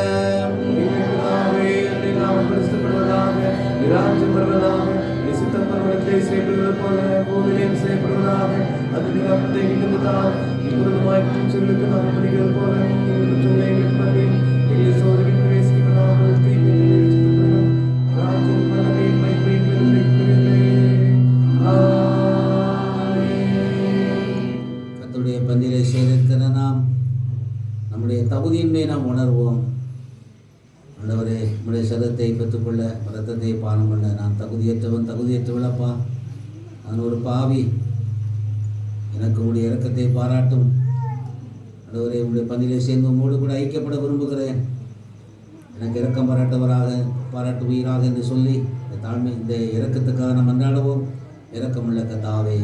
கர்த்தருடைய பந்தியிலே சேர்க்கிற நாம் நம்முடைய தகுதியின்மை நாம் உணர்வோம். ஆண்டவரே, நம்முடைய சரத்தை பெற்றுக்கொள்ள ரத்தத்தை பானம் பண்ண நான் தகுதியற்றவளப்பா. நான் ஒரு பாவி. எனக்கு உங்களுடைய இரக்கத்தை பாராட்டும். ஆண்டவரே, உங்களுடைய பந்தியிலே சேர்ந்து உங்களோடு கூட ஐக்கியப்பட விரும்புகிறேன். எனக்கு இரக்கம் பாராட்டுவீராக என்று சொல்லி இந்த இரக்கத்துக்காக நாம் அன்றாடுவோம். இரக்கமுள்ள கர்த்தாவே,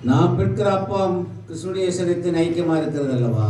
நாம் பெற்கிற அப்பம் கிறிஸ்துடைய சரீரத்தின் ஐக்கியமாக இருக்கிறது அல்லவா?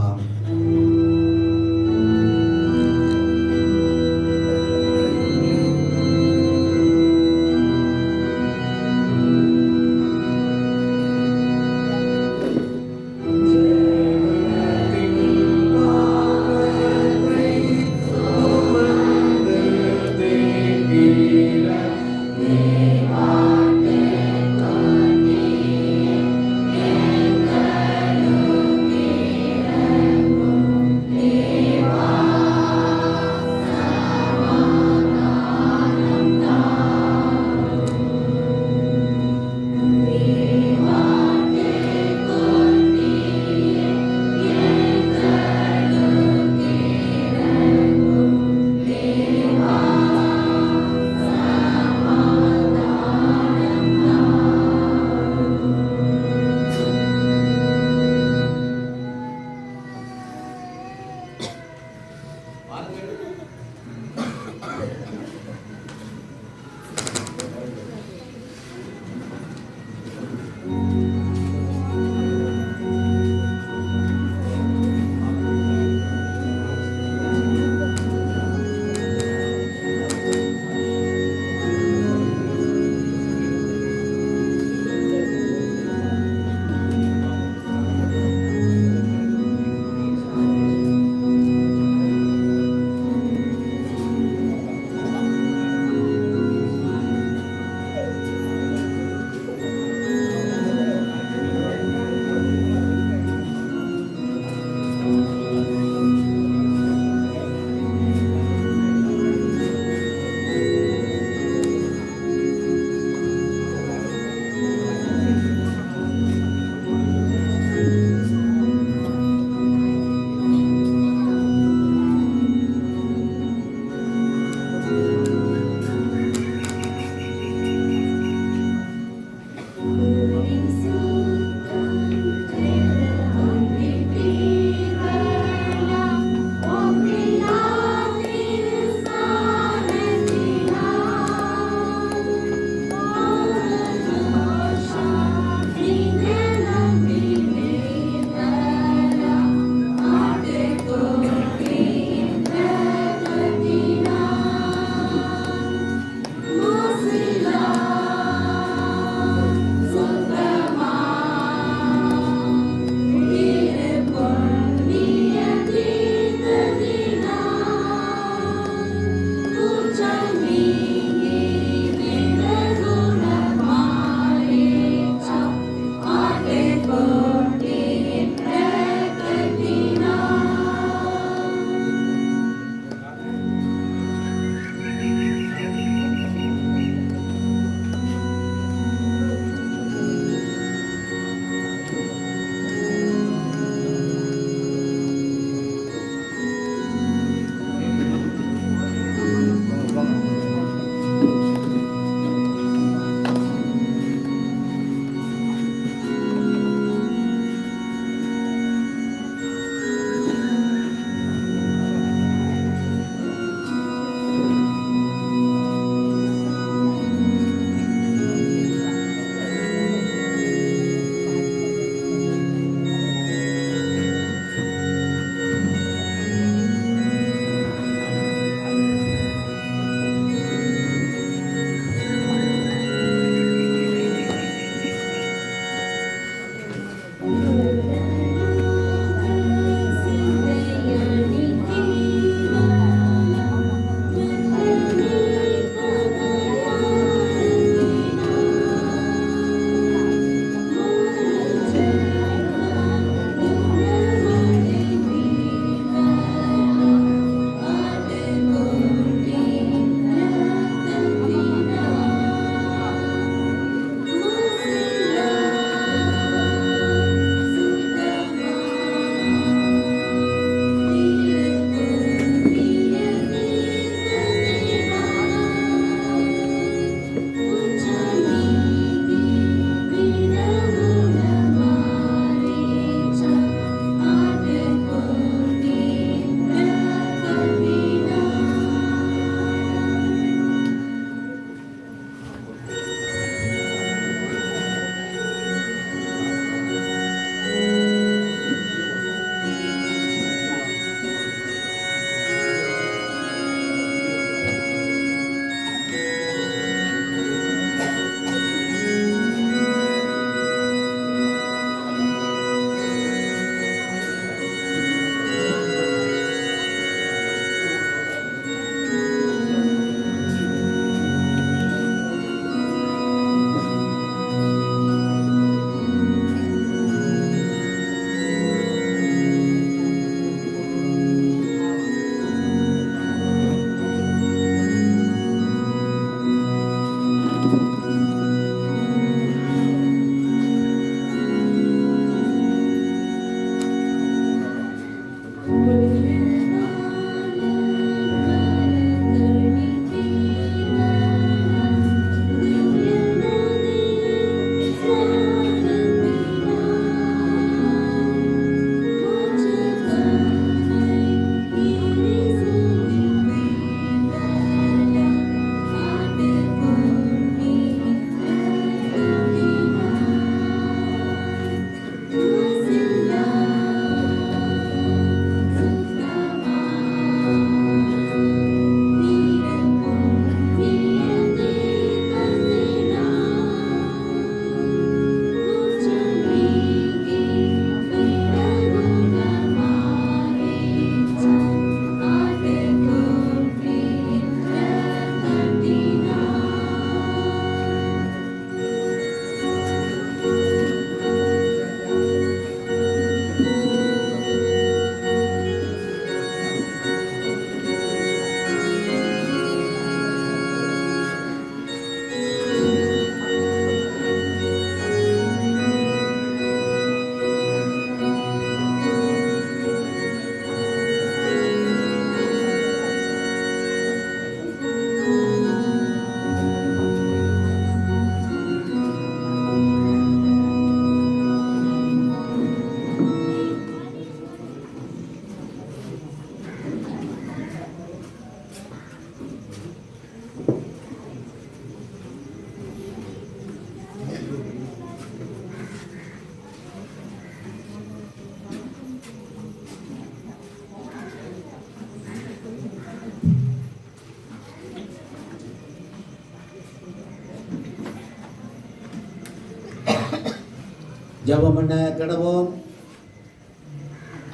ஜெபம் பண்ண கடவோம்.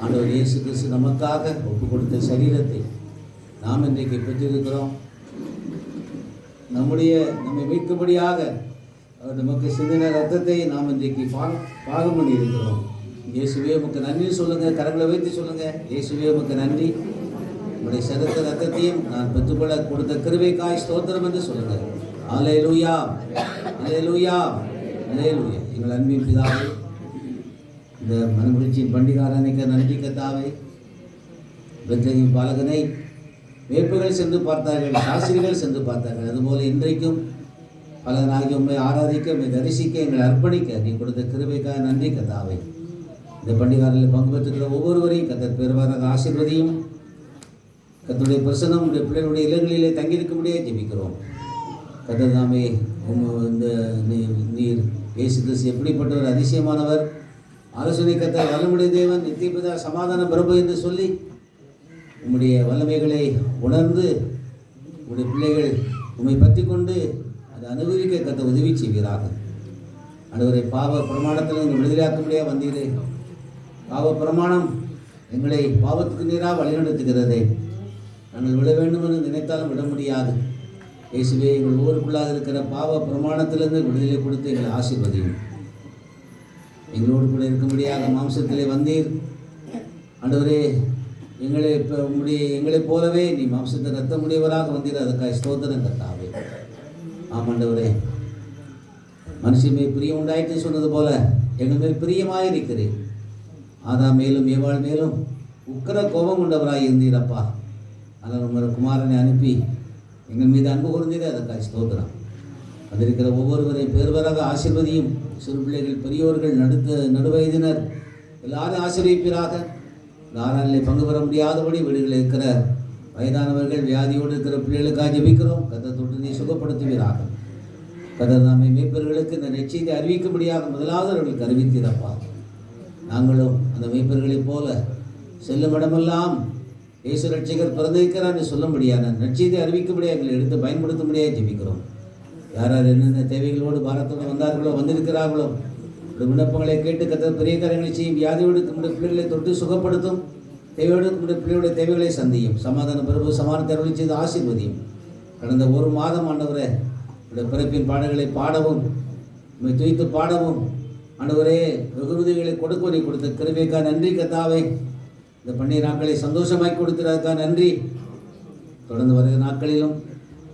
ஆண்டவர் இயேசு கிறிஸ்து நமக்காக ஒப்பு கொடுத்த சரீரத்தை நாம் இன்றைக்கு பெற்றிருக்கிறோம். நம்மை மீட்கும்படியாக அவர் நமக்கு சிந்தின ரத்தத்தை நாம் இன்றைக்கு பாகம் பண்ணி இருக்கிறோம். இயேசுவே உமக்கு நன்றி சொல்லுங்க. கரங்களை வைத்து சொல்லுங்க, இயேசுவே உமக்கு நன்றி. உங்களுடைய சிறந்த ரத்தத்தையும் நான் பெற்றுக்கொள்ள கொடுத்த கிருபைக்காய் ஸ்தோத்திரம் என்று சொல்லுங்க. அல்லேலூயா, அல்லேலூயா, அல்லேலூயா. எங்கள் அன்பின் பிதாவே, இந்த மனமகிழ்ச்சியின் பண்டிகாரனைக்கு நன்றி கர்த்தாவே. பெத்லகேம் பாலகனை வேப்புகள் சென்று பார்த்தார்கள், சாஸ்திரிகள் சென்று பார்த்தார்கள். அதுபோல இன்றைக்கும் பலனாகி உண்மை ஆராதிக்க, உண்மை தரிசிக்க, எங்களை அர்ப்பணிக்க நீ கொடுத்த கிருபைக்காக நன்றி கர்த்தாவே. இந்த பண்டிகாரில் பங்கு பெற்றுக்கிற ஒவ்வொருவரையும் கர்த்தர் பெருவாராக ஆசீர்வதியும். கர்த்தருடைய பிரசன்னம் உடைய பிள்ளைகளுடைய இல்லங்களிலே தங்கியிருக்கும்படியே ஜெபிக்கிறோம். கர்த்தர் தாமே இந்த நீர் இயேசு கிறிஸ்து எப்படிப்பட்ட ஒரு அதிசயமானவர், ஆலோசனை கர்த்தர் வல்லமுடைய தேவன், நித்திய பிதா, சமாதான பிரபு என்று சொல்லி உம்முடைய வல்லமைகளை உணர்ந்து உம்முடைய பிள்ளைகள் உம்மை பற்றி கொண்டு அதை அனுபவிக்க கர்த்தர் உதவி செய்வீராக. ஆண்டவரை பாவ பிரமாணத்தில் எங்கள் விடுதலையாக்கும்படியாக வந்தீரே. பாவ பிரமாணம் எங்களை பாவத்துக்கு நேராக வழிநடத்துகிறதே. நாங்கள் விட வேண்டும் என்று நினைத்தாலும் விட முடியாது. இயேசுவே, எங்கள் ஊருக்குள்ளாக இருக்கிற பாவ பிரமாணத்திலிருந்து விடுதலை கொடுத்து எங்களை ஆசீர்வதியும். எங்களோடு கூட இருக்கும்படியாக மாம்சத்திலே வந்தீர். ஆண்டவரே, எங்களைப் போலவே நீ மாம்சத்தை ரத்தமுடையவராக வந்தீர். அதுக்காக ஸ்தோத்திரம் கர்த்தாவே. ஆமாண்டவரே, மனுஷன் மேல் பிரியம் உண்டாயிட்டு சொன்னது போல எங்கள் மேல் பிரியமாக இருக்கிறேன். ஆதாம் மேலும் ஏவாள் மேலும் உக்கிர கோபம் கொண்டவராக இருந்தீரப்பா. ஆனால் உங்களோட குமாரனை அனுப்பி எங்கள் மீது அன்பு கூர்ந்தீரே. அதுக்காக ஸ்தோத்திரம். வந்திருக்கிற ஒவ்வொருவரையும் பேர்வராக ஆசீர்வதியும். சிறு பிள்ளைகள், பெரியோர்கள், நடுவயதினர் எல்லாரும் ஆசீர்வதிப்பீராக. நாராயணனை பங்கு பெற முடியாதபடி வீடுகளில் இருக்கிற வயதானவர்கள், வியாதியோடு இருக்கிற பிள்ளைகளுக்காக ஜெபிக்கிறோம். கர்த்தர் தொட்டு நீ சுகப்படுத்துவீராக. கர்த்தர் நாமே மேய்ப்பர்களுக்கு இந்த நற்செய்தி அறிவிக்கும்படியாக முதலாவது அவர்களுக்கு அறிவித்தீரப்பா. நாங்களும் அந்த மேய்ப்பர்களைப் போல செல்லும் இடமெல்லாம் இயேசு ரட்சகர் பிறந்திருக்கிறார் என்று சொல்லும்படியான நற்செய்தி அறிவிக்கும்படியாக எங்களை எடுத்து பயன்படுத்தும்படியாக ஜெபிக்கிறோம். யார் யார் என்னென்ன தேவைகளோடு பாரத்தோடு வந்தார்களோ, வந்திருக்கிறார்களோ, விண்ணப்பங்களை கேட்டு கர்த்தர் பெரிய காரியங்களை செய்யும். வியாதியோடு நம்முடைய பிள்ளைகளை தொட்டு சுகப்படுத்தும். தேவையோடு நம்முடைய பிள்ளைகளுடைய தேவைகளை சந்தியும். சமாதான பிரபு சமாதானத்தை அருளி செய்து ஆசீர்வதியும். கடந்த ஒரு மாதம் ஆண்டவரே, உடைய பிறப்பின் பாடல்களை பாடவும், நம்மை துய்த்து பாடவும், ஆண்டவரே வெகுமதிகளை கொடுக்க நீ கொடுத்த கிருபைக்காக நன்றி கர்த்தாவே. இந்த பண்டிகை நாட்களை சந்தோஷமாய் கொடுத்ததற்காக நன்றி. தொடர்ந்து வருகிற நாட்களிலும்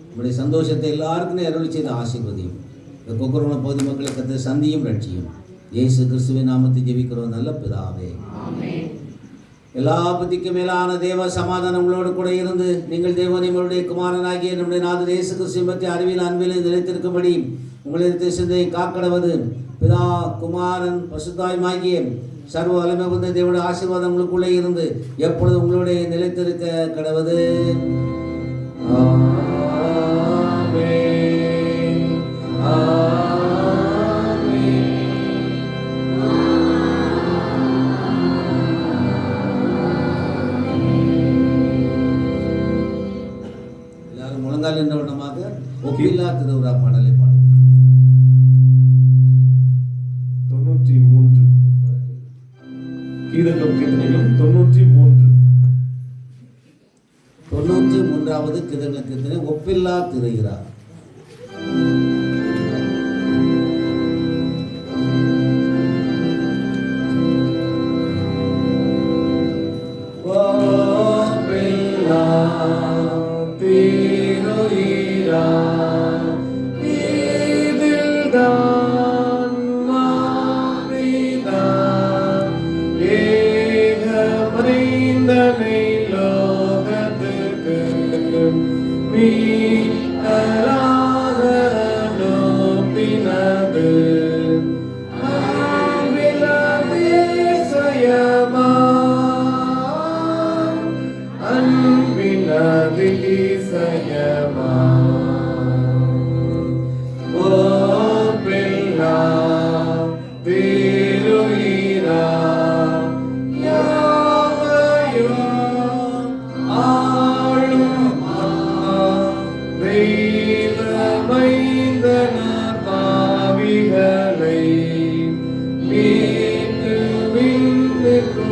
நம்முடைய சந்தோஷத்தை எல்லாருக்குமே அருளி செய்து ஆசீர்வதியும். இந்த கொக்கரோன பகுதி மக்களை கர்த்தர் சந்தியும் ரட்சியும். இயேசு கிறிஸ்துவின் நாமத்தை ஜெபிக்கிறோம் நல்ல பிதாவே. எல்லா புத்திக்கும் மேலான தேவ சமாதானம் உங்களோடு கூட இருந்து நீங்கள் தேவன் நம்மளுடைய குமாரனாகிய நம்முடைய நாதர் இயேசு கிறிஸ்துவை பற்றி அறிவில் அன்பில் நிலைத்திருக்கும்படி உங்களிடத்தை சிந்தையை காக்கடவது பிதா, குமாரன், பசுத்தாயுமாகிய சர்வ வல்லமை வந்த தேவனுடைய ஆசீர்வாதம் உங்களுக்குள்ளே இருந்து எப்பொழுது உங்களுடைய நிலைத்திருக்க கடவது. எல்லாரும் முழங்கால் என்ற வண்ணமாக ஒப்பில்லா திருவிழா பாடலை பாடும். 93 கீதங்களும் கீர்த்தனைகளும் 93. 93வது கீதங்கள் கீர்த்தனை ஒப்பில்லா திருவிழா.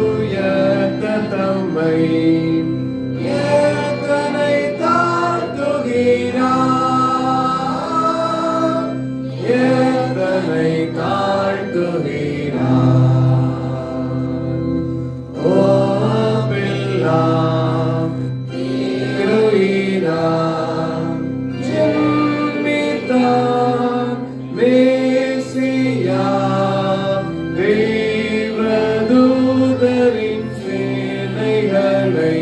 உயர்த்த தம்மை எத்தனை தாழ்த்துகிறார், எத்தனை தாழ்த்துகிறார். ஓ பில்லா திருஈரா ஜென்மித்தார் மேசியா தேவதூதரின் சேனைகளை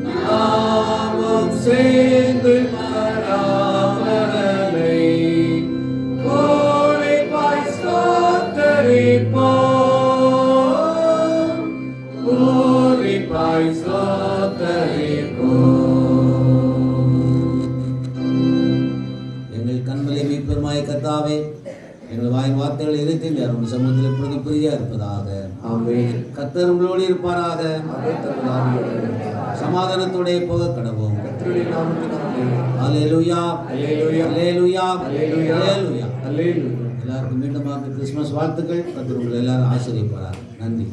நாமும் சேர்ந்து பராபரனை கோரிப்பாய் ஸ்தோத்தரிப்போம், கோரிப்பாய் ஸ்தோத்தரிப்போம். எங்கள் கண்களை மீட்பெருமாய் கர்த்தாவே, எங்கள் வாயின் வார்த்தைகள் இருக்கின்ற அருள் சமூகத்தில் இப்பொழுது பிரியா இருப்பதாக. ஆமென். கர்த்தர் உங்களோடு இருப்பாராக. சமாதானத்தோടെ போக கடவோம். கர்த்தருடைய நாமத்தினாலே அல்லேலூயா, அல்லேலூயா, அல்லேலூயா, அல்லேலூயா, அல்லேலூயா. அல்லேலூயா. எல்லாருக்கும் மீண்டுமாக கிறிஸ்துமஸ் வாழ்த்துக்கள். கர்த்தர் உங்களை எல்லாரும் ஆசீர்வதிப்பாராக. நன்றி.